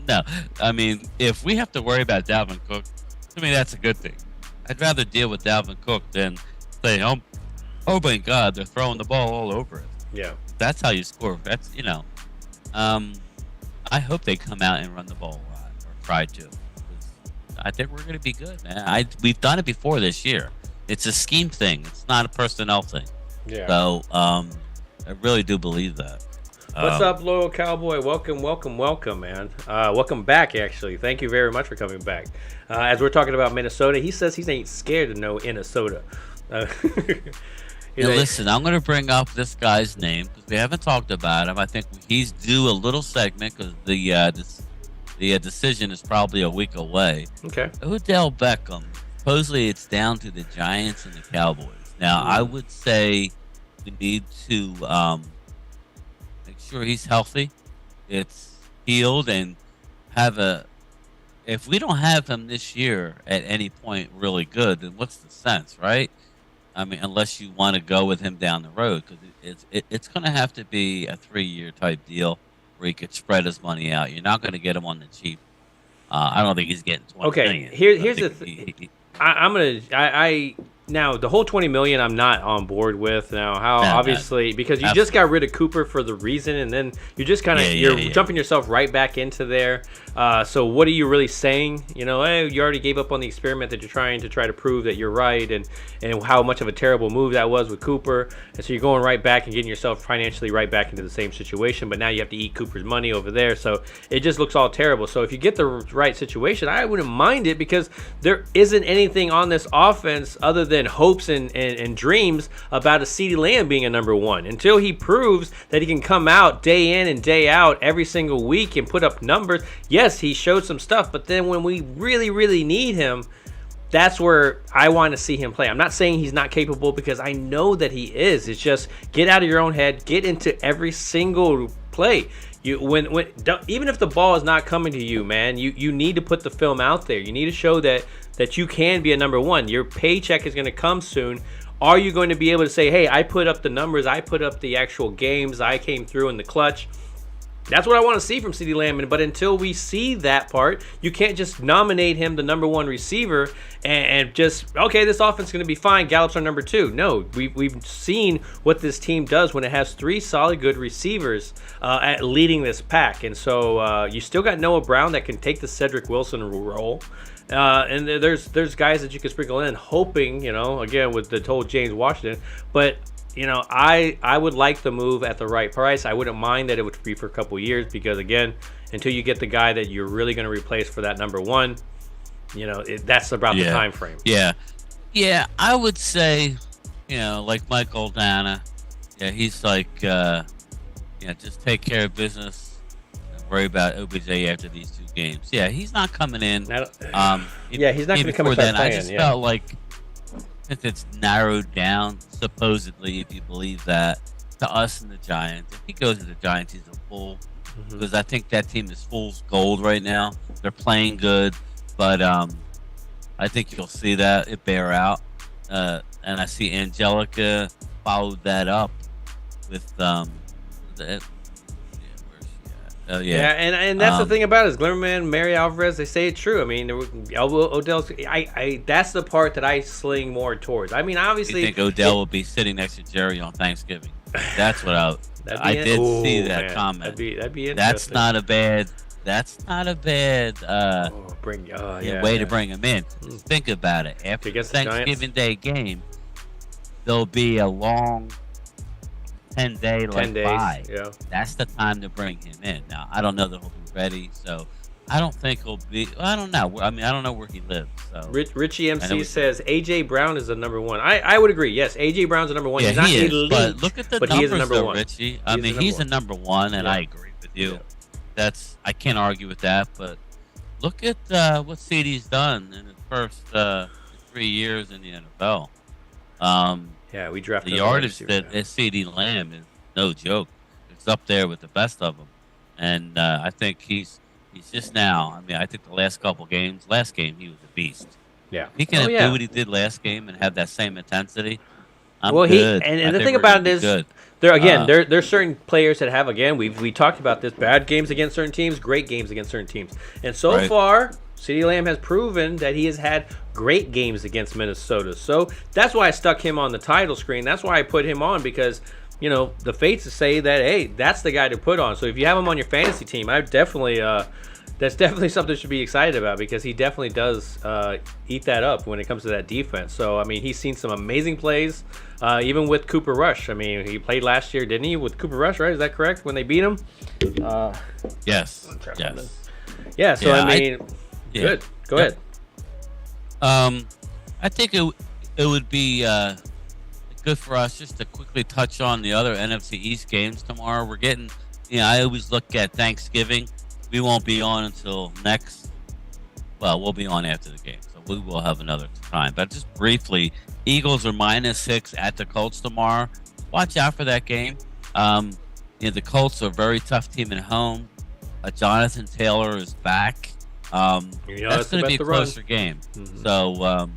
no, I mean, if we have to worry about Dalvin Cook, to me that's a good thing. I'd rather deal with Dalvin Cook than say, oh my God, they're throwing the ball all over it. Yeah, that's how you score. That's I hope they come out and run the ball a lot or try to. I think we're going to be good, man. We've done it before this year. It's a scheme thing. It's not a personnel thing. Yeah. So I really do believe that. What's up, loyal cowboy? Welcome, man. Welcome back, actually. Thank you very much for coming back. As we're talking about Minnesota, he says he ain't scared to know Minnesota. Listen, I'm going to bring up this guy's name because we haven't talked about him. I think he's due a little segment because the decision is probably a week away. Okay. Odell Beckham. Supposedly, it's down to the Giants and the Cowboys. Now, I would say we need to make sure he's healthy, it's healed, and if we don't have him this year at any point really good, then what's the sense, right? I mean, unless you want to go with him down the road, because it's going to have to be a 3-year type deal. where he could spread his money out. You're not going to get him on the cheap. I don't think he's getting 20 million. Here's the thing. I now the whole 20 million I'm not on board with now. Obviously because you just got rid of Cooper for the reason, and then you're just kind of jumping yourself right back into there. So what are you really saying? You know, hey, you already gave up on the experiment that you're trying to prove that you're right, and how much of a terrible move that was with Cooper, and so you're going right back and getting yourself financially right back into the same situation. But now you have to eat Cooper's money over there, so it just looks all terrible. So if you get the right situation, I wouldn't mind it, because there isn't anything on this offense other than hopes and dreams about a CeeDee Lamb being a number one. Until he proves that he can come out day in and day out every single week and put up numbers. Yes, he showed some stuff, but then when we really, really need him, that's where I want to see him play. I'm not saying he's not capable, because I know that he is. It's just get out of your own head, get into every single play. Even if the ball is not coming to you, man, you need to put the film out there. You need to show that you can be a number one. Your paycheck is going to come soon. Are you going to be able to say, hey, I put up the numbers, I put up the actual games, I came through in the clutch? That's what I want to see from CeeDee Lamb. But until we see that part, you can't just nominate him the number one receiver and just, okay, this offense is going to be fine, Gallup's our number two. No, we've seen what this team does when it has three solid, good receivers at leading this pack. And so you still got Noah Brown that can take the Cedric Wilson role. And there's guys that you can sprinkle in, hoping, again, with the whole James Washington. But I would like the move at the right price. I wouldn't mind that it would be for a couple years, because again, until you get the guy that you're really going to replace for that number one, that's about the time frame. Yeah. I would say, like Michael Dana, he's like, just take care of business and worry about OBJ after these two games. Yeah, he's not coming in. He's not going to come in. I just felt like, since it's narrowed down, supposedly, if you believe that, to us and the Giants. If he goes to the Giants, he's a fool. Because I think that team is fool's gold right now. They're playing good, but I think you'll see that it bear out. And I see Angelica followed that up with and that's the thing about it, is Glimmerman, Mary Alvarez, they say it's true. I mean, Odell's. That's the part that I sling more towards. I mean, obviously, you think Odell will be sitting next to Jerry on Thanksgiving? That's what I did see that comment. That'd be interesting. That's not a bad way to bring him in. Just think about it. After the Thanksgiving Day game, there'll be a long 10-day bye. Yeah. That's the time to bring him in. Now, I don't know that he'll be ready, so I don't think he'll be. I don't know. I mean, I don't know where he lives. So Richie MC says AJ Brown is the number one. I would agree. Yes, AJ Brown's the number one. Yeah, he's not he is, elite, but look at the numbers, he is the number one. Richie. I mean, he's the number one, and I agree with you. Yeah. I can't argue with that. But look at what CeeDee's done in his first 3 years in the NFL. We drafted the yardage that CeeDee Lamb is no joke. It's up there with the best of them, and I think he's just now. I mean, I think the last game he was a beast. Yeah, he can do what he did last game and have that same intensity. And the thing about it is, there's certain players that have, again, we talked about this, bad games against certain teams, great games against certain teams, and so far, CeeDee Lamb has proven that he has had great games against Minnesota. So that's why I stuck him on the title screen. That's why I put him on, because the fates say that, hey, that's the guy to put on. So if you have him on your fantasy team, I definitely that's definitely something to be excited about, because he definitely does eat that up when it comes to that defense. So I mean, he's seen some amazing plays, even with Cooper Rush. I mean, he played last year, didn't he, with Cooper Rush? Right? Is that correct? When they beat him? Yes. Yeah. So I mean, good. Go ahead. I think it would be good for us just to quickly touch on the other NFC East games tomorrow. We're getting, I always look at Thanksgiving. We won't be on until we'll be on after the game, so we will have another time. But just briefly, Eagles are -6 at the Colts tomorrow. Watch out for that game. The Colts are a very tough team at home. Jonathan Taylor is back. That's going to be a closer game. Mm-hmm. So,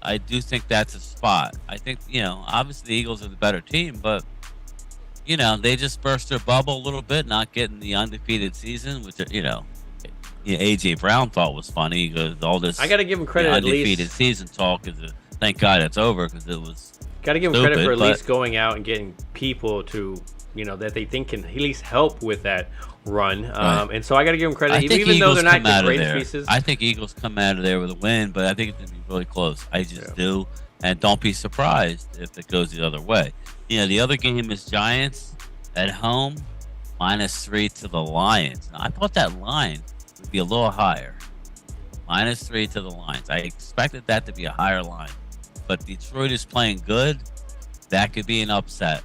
I do think that's a spot. I think, obviously the Eagles are the better team, but, they just burst their bubble a little bit, not getting the undefeated season, which AJ Brown thought was funny because all this I got to give him credit at undefeated least. season talk is thank God it's over because it was. Got to give him credit for at least going out and getting people to that they think can at least help with that run. Right. And so I got to give him credit, even though they're not the greatest pieces. I think Eagles come out of there with a win, but I think it's going to be really close. I just do. And don't be surprised if it goes the other way. The other game is Giants at home, -3 to the Lions. Now, I thought that line would be a little higher. -3 to the Lions. I expected that to be a higher line. But Detroit is playing good. That could be an upset.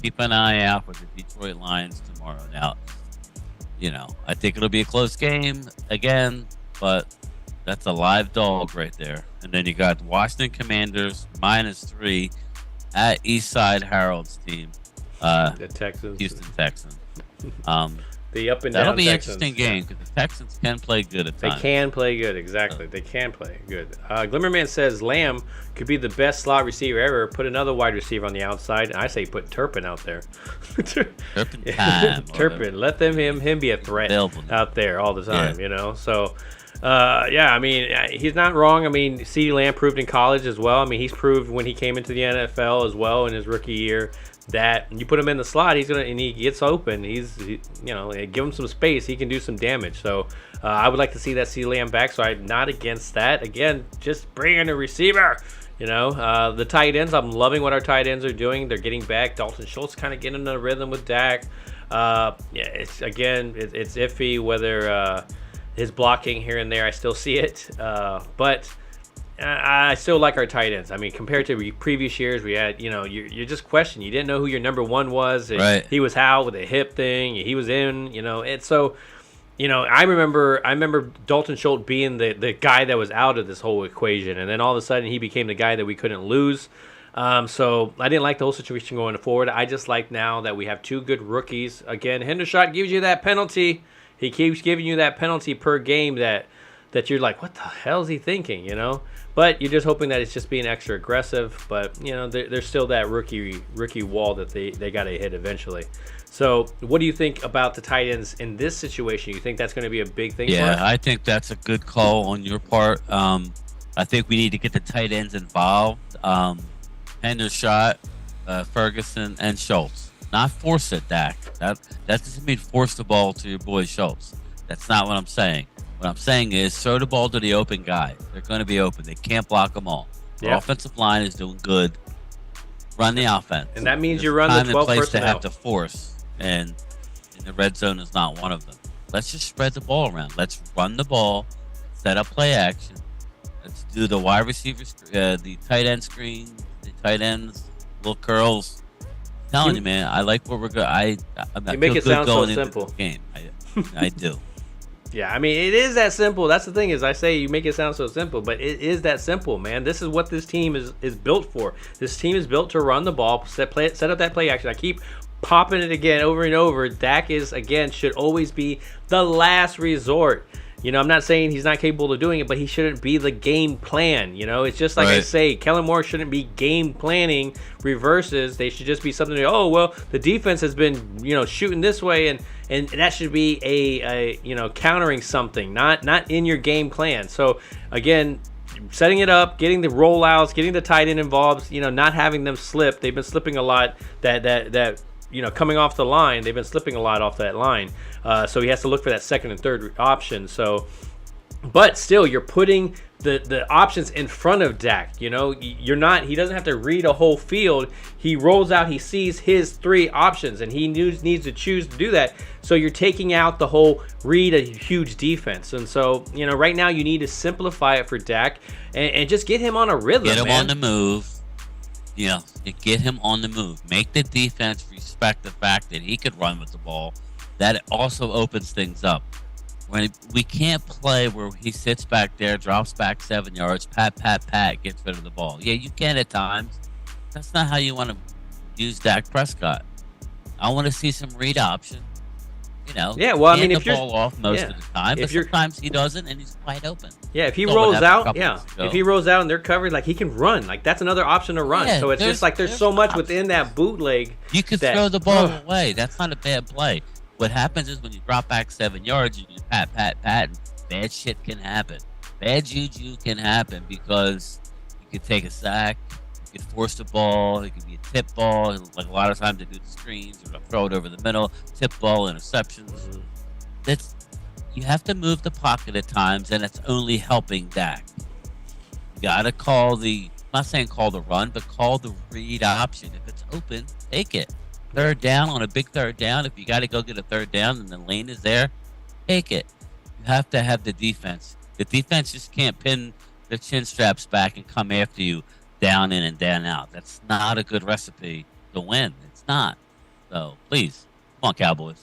Keep an eye out for the Detroit Lions tomorrow. Now, I think it'll be a close game again, but that's a live dog right there. And then you got Washington Commanders -3 at Eastside Harold's team, the Texans, Houston Texans. The up and down. That'll be an Texans. interesting game because the Texans can play good at times. They can play good, exactly. They can play good. Glimmerman says Lamb could be the best slot receiver ever. Put another wide receiver on the outside. And I say put Turpin out there. Turpin. Let him be a threat out there all the time. So. He's not wrong. CeeDee Lamb proved in college as well. He's proved when he came into the NFL as well in his rookie year that you put him in the slot, and he gets open. Give him some space, he can do some damage. So I would like to see that CeeDee Lamb back. So I'm not against that. Again, just bring in a receiver. The tight ends. I'm loving what our tight ends are doing. They're getting back. Dalton Schultz kind of getting in a rhythm with Dak. It's iffy whether. His blocking here and there, I still see it. But I still like our tight ends. Compared to previous years, we had, you're just questioning. You didn't know who your number one was. Right. He was out with a hip thing. He was in, It's so, I remember Dalton Schultz being the guy that was out of this whole equation. And then all of a sudden, he became the guy that we couldn't lose. So I didn't like the whole situation going forward. I just like now that we have two good rookies. Again, Hendershot gives you that penalty. He keeps giving you that penalty per game that you're like, what the hell is he thinking, But you're just hoping that it's just being extra aggressive. But, there's still that rookie wall that they got to hit eventually. So what do you think about the tight ends in this situation? You think that's going to be a big thing for us? Yeah, I think that's a good call on your part. I think we need to get the tight ends involved. Hendershot, Ferguson, and Schultz. Not force it, Dak. That doesn't mean force the ball to your boy Schultz. That's not what I'm saying. What I'm saying is throw the ball to the open guy. They're going to be open. They can't block them all. The offensive line is doing good. Run the offense. And that means you run the 12 place personnel. to have to force, and in the red zone is not one of them. Let's just spread the ball around. Let's run the ball, set up play action. Let's do the wide receivers, the tight end screen, the tight ends, little curls. Telling you, man, I like what we're going. I make it sound so simple. Game, I do. Yeah, it is that simple. That's the thing is I say you make it sound so simple, but it is that simple, man. This is what this team is built for. This team is built to run the ball, set up that play action. I keep popping it again over and over. Dak should always be the last resort. I'm not saying he's not capable of doing it, but he shouldn't be the game plan. It's just like I say, Kellen Moore shouldn't be game planning reverses. They should just be something the defense has been, shooting this way, and that should be a countering something, not in your game plan. So again, setting it up, getting the rollouts, getting the tight end involved, not having them slip. They've been slipping a lot. That coming off the line, they've been slipping a lot off that line. So he has to look for that second and third option. So, but still, you're putting the options in front of Dak. You're not. He doesn't have to read a whole field. He rolls out. He sees his three options, and he needs to choose to do that. So you're taking out the whole read a huge defense. And so right now you need to simplify it for Dak and just get him on a rhythm. Get him on the move. You get him on the move. Make the defense respect the fact that he could run with the ball. That also opens things up. When we can't play where he sits back there, drops back 7 yards, pat, gets rid of the ball. Yeah, you can at times. That's not how you want to use Dak Prescott. I want to see some read option. Yeah, well, I mean, if the ball off most of the time, but sometimes he doesn't, and he's wide open. Yeah, if he rolls out, if he rolls out and they're covered, like he can run. Like that's another option to run. So it's just like there's so much within that bootleg. You could throw the ball away. That's not a bad play. What happens is when you drop back 7 yards, you pat, and bad shit can happen. Bad juju can happen because you could take a sack, you could force the ball, it could be a tip ball. Like a lot of times they do the screens, or throw it over the middle, tip ball, interceptions. You have to move the pocket at times, and it's only helping Dak. You gotta call I'm not saying call the run, but call the read option. If it's open, take it. Third down on a big third down. If you got to go get a third down and the lane is there, take it. You have to have the defense. The defense just can't pin their chin straps back and come after you down in and down out. That's not a good recipe to win. It's not. So please, come on, Cowboys.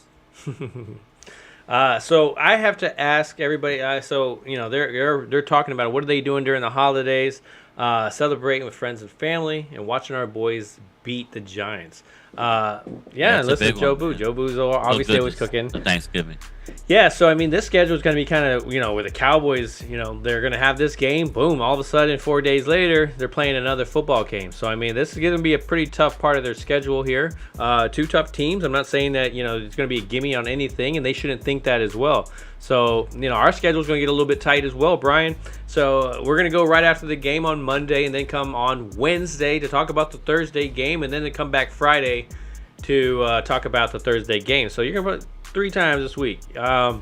So I have to ask everybody. They're talking about what are they doing during the holidays, celebrating with friends and family, and watching our boys beat the Giants. Listen to Joe Boo. Joe Boo's obviously always cooking. Thanksgiving. Yeah, so I mean, this schedule is going to be kind of, with the Cowboys, they're going to have this game. Boom, all of a sudden, 4 days later, they're playing another football game. So I mean, this is going to be a pretty tough part of their schedule here. 2 tough teams. I'm not saying that it's going to be a gimme on anything, and they shouldn't think that as well. So our schedule is going to get a little bit tight as well, Brian. So we're going to go right after the game on Monday, and then come on Wednesday to talk about the Thursday game, and then to come back Friday to talk about the Thursday game. So you're going to put 3 times this week. I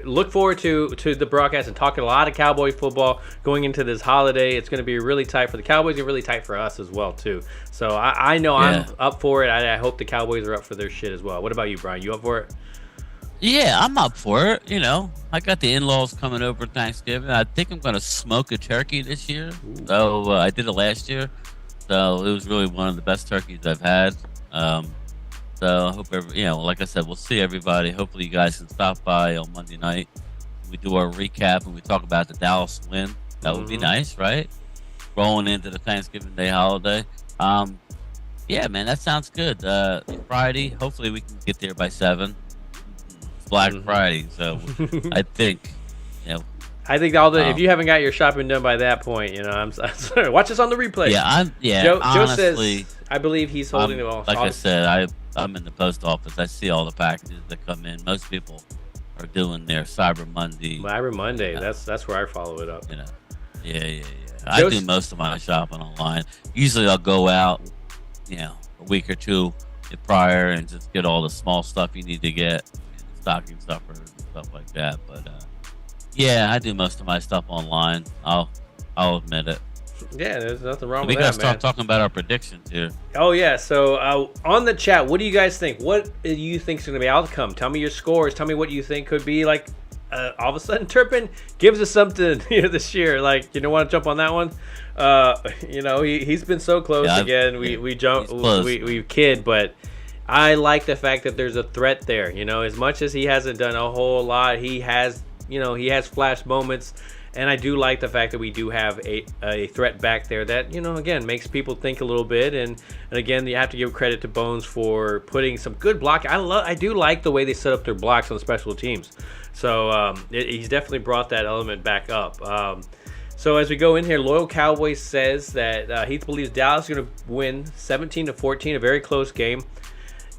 look forward to the broadcast and talking a lot of Cowboy football going into this holiday. It's going to be really tight for the Cowboys and really tight for us as well, too. So I know I'm up for it. I hope the Cowboys are up for their shit as well. What about you, Brian? You up for it? Yeah, I'm up for it. I got the in-laws coming over Thanksgiving. I think I'm going to smoke a turkey this year. Ooh. So I did it last year. So it was really one of the best turkeys I've had. So I hope like I said, we'll see everybody. Hopefully you guys can stop by on Monday night. We do our recap and we talk about the Dallas win. That would be nice, right? Rolling into the Thanksgiving Day holiday. Yeah, man, that sounds good. Friday, hopefully we can get there by 7. It's Black Friday, so I think, I think if you haven't got your shopping done by that point, I'm sorry. Watch us on the replay. Joe honestly, says, I believe he's holding the all. Like I said, I'm in the post office. I see all the packages that come in. Most people are doing their Cyber Monday. That's where I follow it up. Yeah. I do most of my shopping online. Usually I'll go out, a week or 2 prior and just get all the small stuff you need to get, stocking stuffers and stuff like that. But I do most of my stuff online. I'll admit it. Yeah, there's nothing wrong with that, man. We got to start talking about our predictions here. Oh, yeah. So, on the chat, what do you guys think? What do you think is going to be outcome? Tell me your scores. Tell me what you think could be, like, all of a sudden, Turpin gives us something this year. Like, you don't want to jump on that one? He's been so close again. We kid, but I like the fact that there's a threat there. As much as he hasn't done a whole lot, he has flash moments. And I do like the fact that we do have a threat back there that, again, makes people think a little bit. And again, you have to give credit to Bones for putting some good blocking. I do like the way they set up their blocks on special teams. So he's definitely brought that element back up. So as we go in here, Loyal Cowboys says that he believes Dallas is going to win 17-14, a very close game.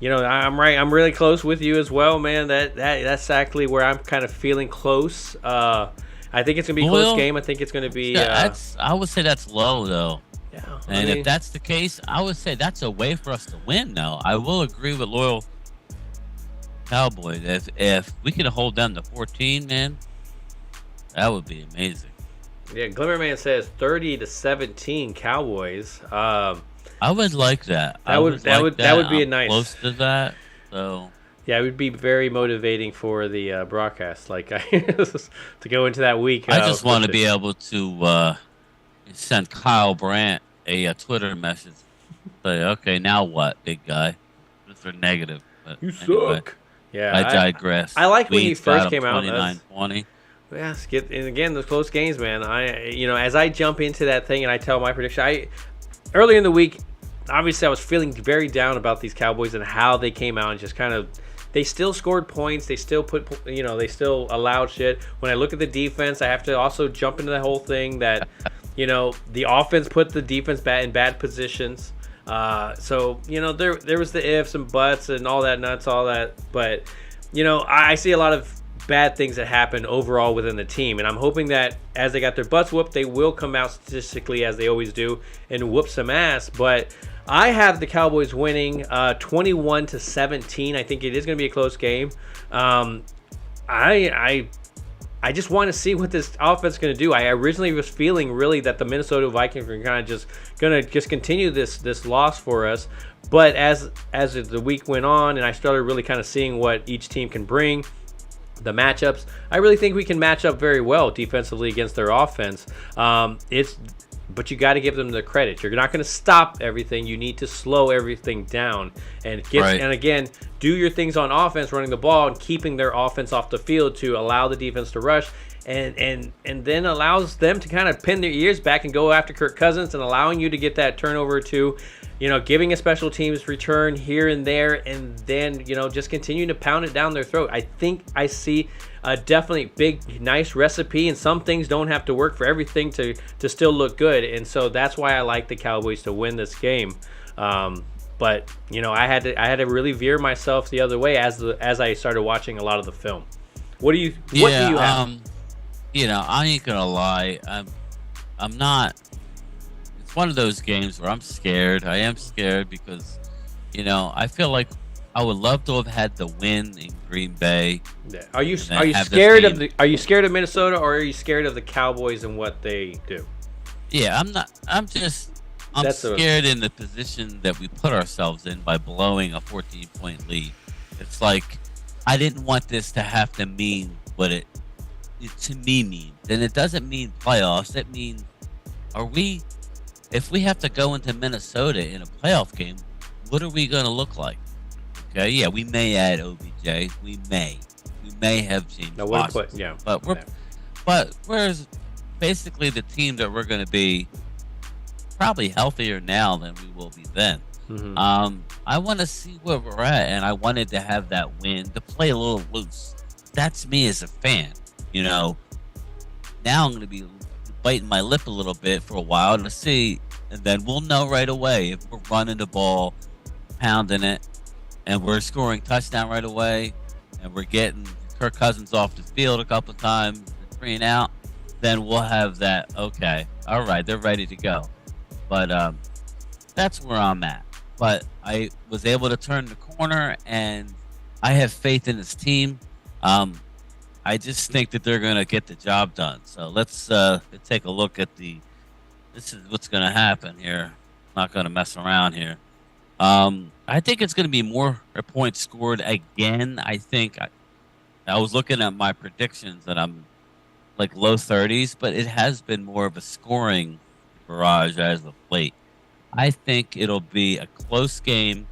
I'm right. I'm really close with you as well, man. That's exactly where I'm kind of feeling close. I think it's going to be a close game. I think it's going to be... I would say that's low, though. Yeah. And if that's the case, I would say that's a way for us to win, though. I will agree with Loyal Cowboys. If we could hold them to 14, man, that would be amazing. Yeah, Glimmerman says 30-17 Cowboys. I would like that. That would be a nice... close to that, so... Yeah, it would be very motivating for the broadcast, to go into that week. I just want to be able to send Kyle Brandt a Twitter message. Say, okay, now what, big guy? They're negative. But you suck. Yeah, I digress. I like when he first came out. 29-20. Yeah, and again, those close games, man. As I jump into that thing and I tell my prediction, earlier in the week, obviously I was feeling very down about these Cowboys and how they came out and just kind of. They still scored points. They still they still allowed shit. When I look at the defense, I have to also jump into the whole thing that, the offense put the defense in bad positions. So there was the ifs and buts and all that nuts, all that. But I see a lot of bad things that happen overall within the team, and I'm hoping that as they got their butts whooped, they will come out statistically as they always do and whoop some ass. But I have the Cowboys winning 21-17. I think it is going to be a close game. I just want to see what this offense is going to do. I originally was feeling really that the Minnesota Vikings were kind of going to continue this loss for us. But as the week went on and I started really kind of seeing what each team can bring, the matchups, I really think we can match up very well defensively against their offense. But you got to give them the credit. You're not going to stop everything. You need to slow everything down and and again, do your things on offense, running the ball and keeping their offense off the field to allow the defense to rush, and then allows them to kind of pin their ears back and go after Kirk Cousins and allowing you to get that turnover to, giving a special teams return here and there, and then just continuing to pound it down their throat. I think I see a definitely big, nice recipe, and some things don't have to work for everything to still look good, and so that's why I like the Cowboys to win this game. But I had to really veer myself the other way as I started watching a lot of the film. What do you have? I ain't gonna lie. I'm not. It's one of those games where I'm scared. I am scared because, I feel like I would love to have had the win in Green Bay. Yeah. Are you scared of Minnesota, or are you scared of the Cowboys and what they do? Yeah, I'm not. I'm scared in the position that we put ourselves in by blowing a 14-point lead. It's like I didn't want this to have to mean what it to me means. And it doesn't mean playoffs. It means if we have to go into Minnesota in a playoff game, what are we going to look like? Okay, yeah, we may add OBJ. We may have James Washington. But we're basically the team that we're going to be probably healthier now than we will be then. Mm-hmm. I want to see where we're at, and I wanted to have that win to play a little loose. That's me as a fan. Now I'm going to be biting my lip a little bit for a while to see, and then we'll know right away if we're running the ball, pounding it, and we're scoring touchdown right away, and we're getting Kirk Cousins off the field a couple of times, 3 and out, then we'll have that, okay, all right, they're ready to go. But that's where I'm at. But I was able to turn the corner, and I have faith in this team. I just think that they're going to get the job done. So let's take a look at this is what's going to happen here. Not going to mess around here. I think it's going to be more points scored again. I think I was looking at my predictions and I'm like low 30s, but it has been more of a scoring barrage as of late. I think it'll be a close game.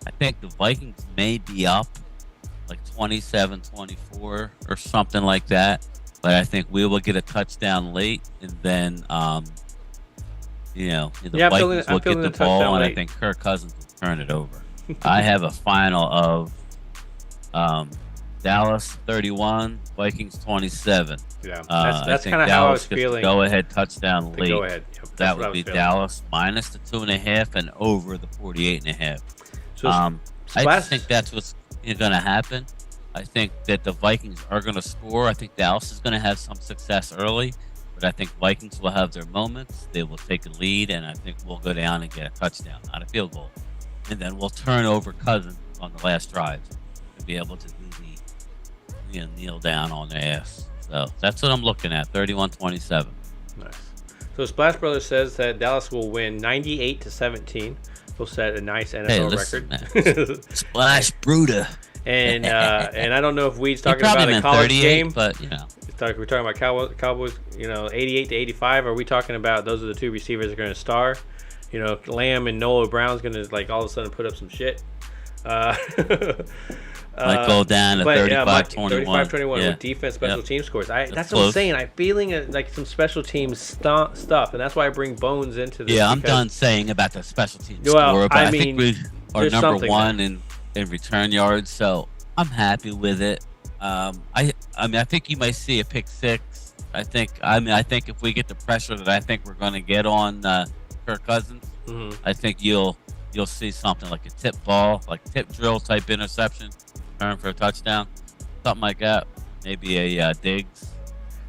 I think the Vikings may be up like 27-24 or something like that. But I think we will get a touchdown late, and then the Vikings will get the ball, and I think Kirk Cousins will turn it over. I have a final of Dallas 31, Vikings 27. Yeah, that's kind of how I was feeling. Go ahead touchdown late. Go ahead. Yep, that would be Dallas minus the 2.5 and over the 48.5. So I just think that's what's going to happen. I think that the Vikings are going to score. I think Dallas is going to have some success early, but I think Vikings will have their moments. They will take a lead, and I think we'll go down and get a touchdown, not a field goal. And then we'll turn over Cousins on the last drive to be able to do the kneel down on their ass. So that's what I'm looking at, 31-27. Nice. So Splash Brothers says that Dallas will win 98-17. We'll set a nice NFL record. Splash Bruder. And I don't know if Weed's talking about a college game, but we're talking about Cowboys, 88-85. Are we talking about those are the two receivers that are going to star? Lamb and Noah Brown's going to all of a sudden put up some shit. Might go down to 35-21. 35-21 with defense, special team scores. That's what I'm saying. I'm feeling like some special teams stuff, and that's why I bring Bones into this. Yeah, I'm done saying about the special team score, but I think we are number one in return yards, so I'm happy with it. I think you might see a pick six. I think if we get the pressure that I think we're going to get on Kirk Cousins, I think you'll see something like a tip ball, like tip drill type interception, turn for a touchdown, something like that. Maybe a Diggs.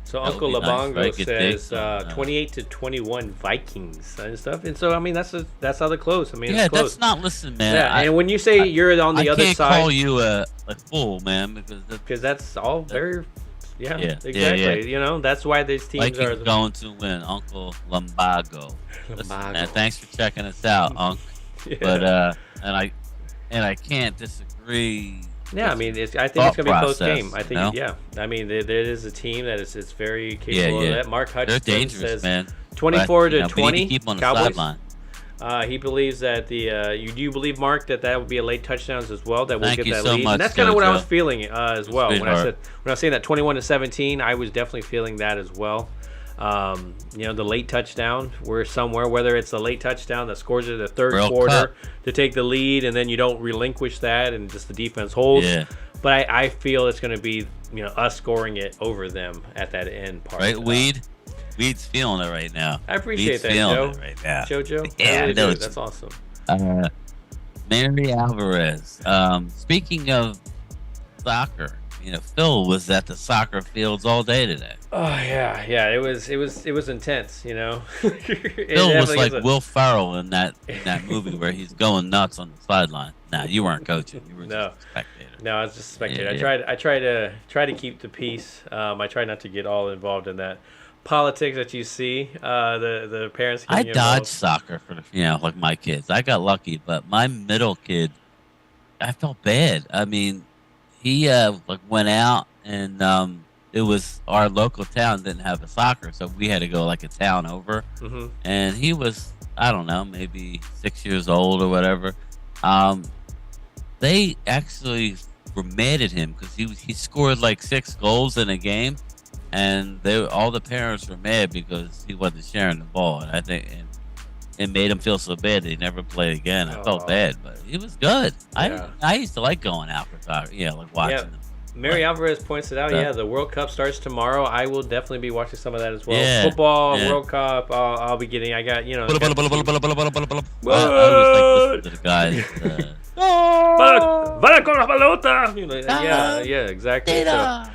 So Uncle Labongo says 28-21 Vikings and stuff, and so I mean that's how they're close. I mean, it's close. That's not listen, man. Yeah, and when you say you're on the other side, I can't call you a fool, man, because that's all very. Yeah, exactly. Yeah. You know, that's why these teams are going to win. Uncle Lumbago. Listen, man, thanks for checking us out, Unc. Yeah. But I can't disagree. Yeah, I mean, I think it's going to be a close game. I think, I mean, there is a team that is very capable of that. Mark Hutchinson says man. 24-20 Cowboys. He believes that you do believe, Mark, that will be a late touchdowns as well. That will get that lead. And that's kind of what I was feeling as well. When I was saying that 21-17, I was definitely feeling that as well. The late touchdown, we're somewhere, whether it's a late touchdown that scores in the third quarter to take the lead, and then you don't relinquish that, and just the defense holds. Yeah. But I feel it's going to be us scoring it over them at that end part. Right, Weed's feeling it right now. I appreciate that, Joe. Right now. Jojo. Yeah, really that's awesome. Mary Alvarez. Speaking of soccer, Phil was at the soccer fields all day today. Oh yeah. It was intense. Phil was like Will Ferrell in that movie where he's going nuts on the sideline. Nah, you weren't coaching. You were just a spectator. No, I was just a spectator. Yeah. I try to keep the peace. I try not to get all involved in that politics that you see. The parents. I dodged soccer for like my kids. I got lucky, but my middle kid, I felt bad. I mean, he went out and it was our local town didn't have a soccer, so we had to go like a town over. Mm-hmm. And he was, I don't know, maybe 6 years old or whatever. They actually were mad at him because he scored like 6 goals in a game, and all the parents were mad because he wasn't sharing the ball. And I think it made him feel so bad that he never played again. I felt bad, but it was good. Yeah. I used to like going out for soccer, like watching them. Mary Alvarez points it out. The World Cup starts tomorrow. I will definitely be watching some of that as well. Football, World Cup. I'll be getting. I got I was like listening to the guys. Yeah, exactly. So,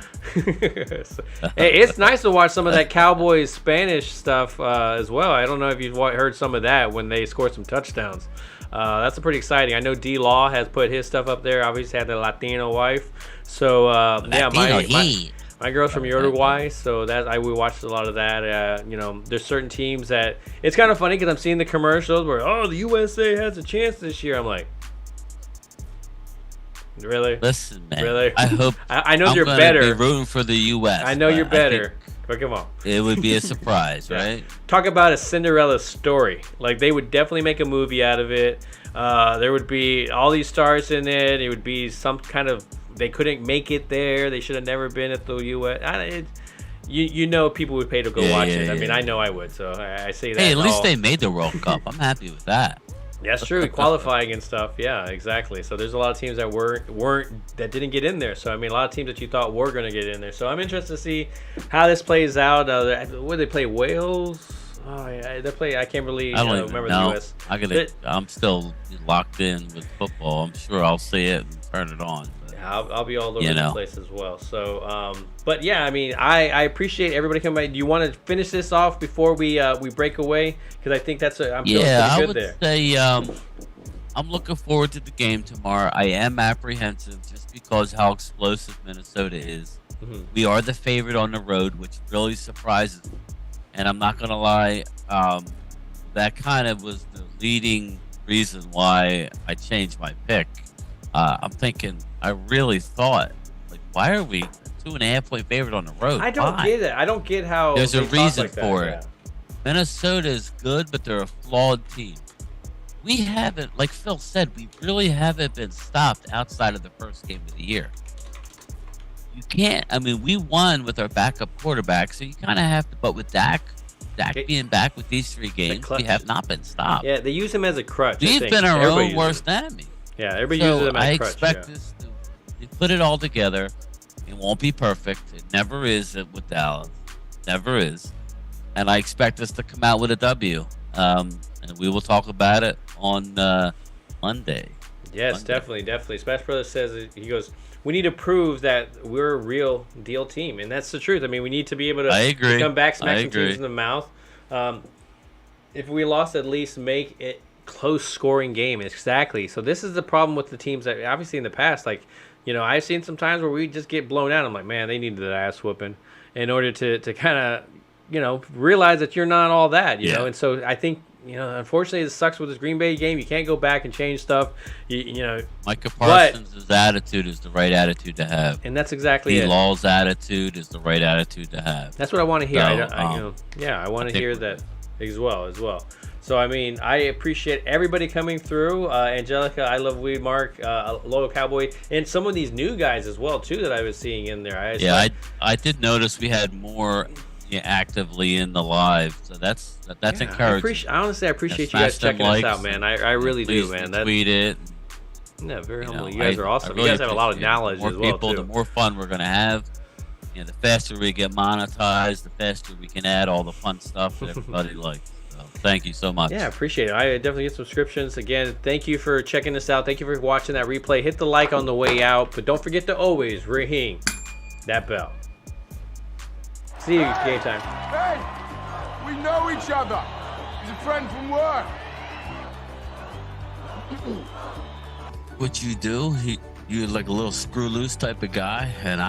hey, it's nice to watch some of that Cowboys Spanish stuff as well. I don't know if you've heard some of that when they scored some touchdowns. That's pretty exciting. I know D Law has put his stuff up there. Obviously had the Latino wife. So my girl's from Uruguay, so we watched a lot of that. There's certain teams that it's kind of funny because I'm seeing the commercials where the USA has a chance this year. I'm like, really? Listen, man. Really? I hope. I know you're better. Be rooting for the U.S. I know you're better. But come on. It would be a surprise, right? Talk about a Cinderella story. Like, they would definitely make a movie out of it. There would be all these stars in it. It would be some kind of. They couldn't make it there. They should have never been at the U.S. People would pay to go watch it. I mean, I know I would. So I say that. Hey, at least they made the World Cup. I'm happy with that. That's true. Qualifying and stuff. Yeah, exactly. So there's a lot of teams that that didn't get in there. So I mean, a lot of teams that you thought were going to get in there. So I'm interested to see how this plays out. Would they play Wales? Oh yeah, they play. I can't really remember the U.S. I'm still locked in with football. I'm sure I'll see it and turn it on. I'll be all over the place as well. So, but yeah, I mean, I appreciate everybody coming by. Do you want to finish this off before we break away? Because I think I'm feeling pretty good there. I would say I'm looking forward to the game tomorrow. I am apprehensive just because how explosive Minnesota is. Mm-hmm. We are the favorite on the road, which really surprises me. And I'm not gonna lie, that kind of was the leading reason why I changed my pick. I'm thinking. I really thought, why are we 2.5-point favorite on the road? I don't get it. I don't get how. There's a reason for it. Minnesota is good, but they're a flawed team. we haven't, like Phil said, we really haven't been stopped outside of the first game of the year. You can't. I mean, we won with our backup quarterback, so you kind of have to. But with Dak being back with these 3 games, we have not been stopped. Yeah, they use him as a crutch. We've been our own worst enemy. Yeah, everybody uses him as a crutch. I expect us to put it all together. It won't be perfect. It never is with Dallas. Never is. And I expect us to come out with a W. And we will talk about it on Monday. Yes, Monday. Definitely. Smash Brothers says, he goes, we need to prove that we're a real deal team. And that's the truth. I mean, we need to be able to come back, smack some teams in the mouth. If we lost, at least make it close scoring game. Exactly. So this is the problem with the teams that obviously in the past, like, you know, I've seen some times where we just get blown out. I'm like, man, they needed that ass whooping in order to kind of, you know, realize that you're not all that, you know. And so I think, you know, unfortunately, it sucks with this Green Bay game. You can't go back and change stuff. You know, Micah Parsons' attitude is the right attitude to have, and that's exactly it. Law's attitude is the right attitude to have. That's what I want to hear. So, I want to hear that as well. So I mean, I appreciate everybody coming through. Angelica, I love Weed, Mark, Loyal Cowboy, and some of these new guys as well too that I was seeing in there. I did notice we had more actively in the live, so that's encouraging. Honestly, I appreciate you guys checking us out, man. I really do, man. Tweet it. Yeah, very humble. You guys are awesome. You guys have a lot of knowledge as well, too. The more fun we're gonna have. You know, the faster we get monetized, the faster we can add all the fun stuff that everybody likes. So, thank you so much. Yeah, I appreciate it. I definitely get subscriptions. Again, thank you for checking us out. Thank you for watching that replay. Hit the like on the way out, but don't forget to always ring that bell. See you, GameTime. Hey, we know each other. He's a friend from work. What you do, you're like a little screw loose type of guy, and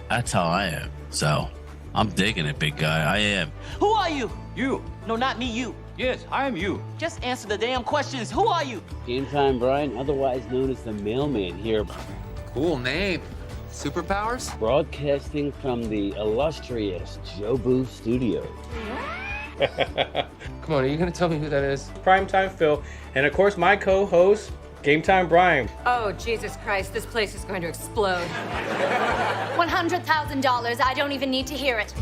that's how I am. So, I'm digging it, big guy. I am. Who are you? You. No, not me, you. Yes, I am you. Just answer the damn questions. Who are you? GameTime Bryan, otherwise known as the mailman here. Cool name. Superpowers? Broadcasting from the illustrious Jobu Studios. Come on, are you going to tell me who that is? Primetime Phil, and of course my co-host, GameTime Bryan. Oh, Jesus Christ, this place is going to explode. $100,000, I don't even need to hear it.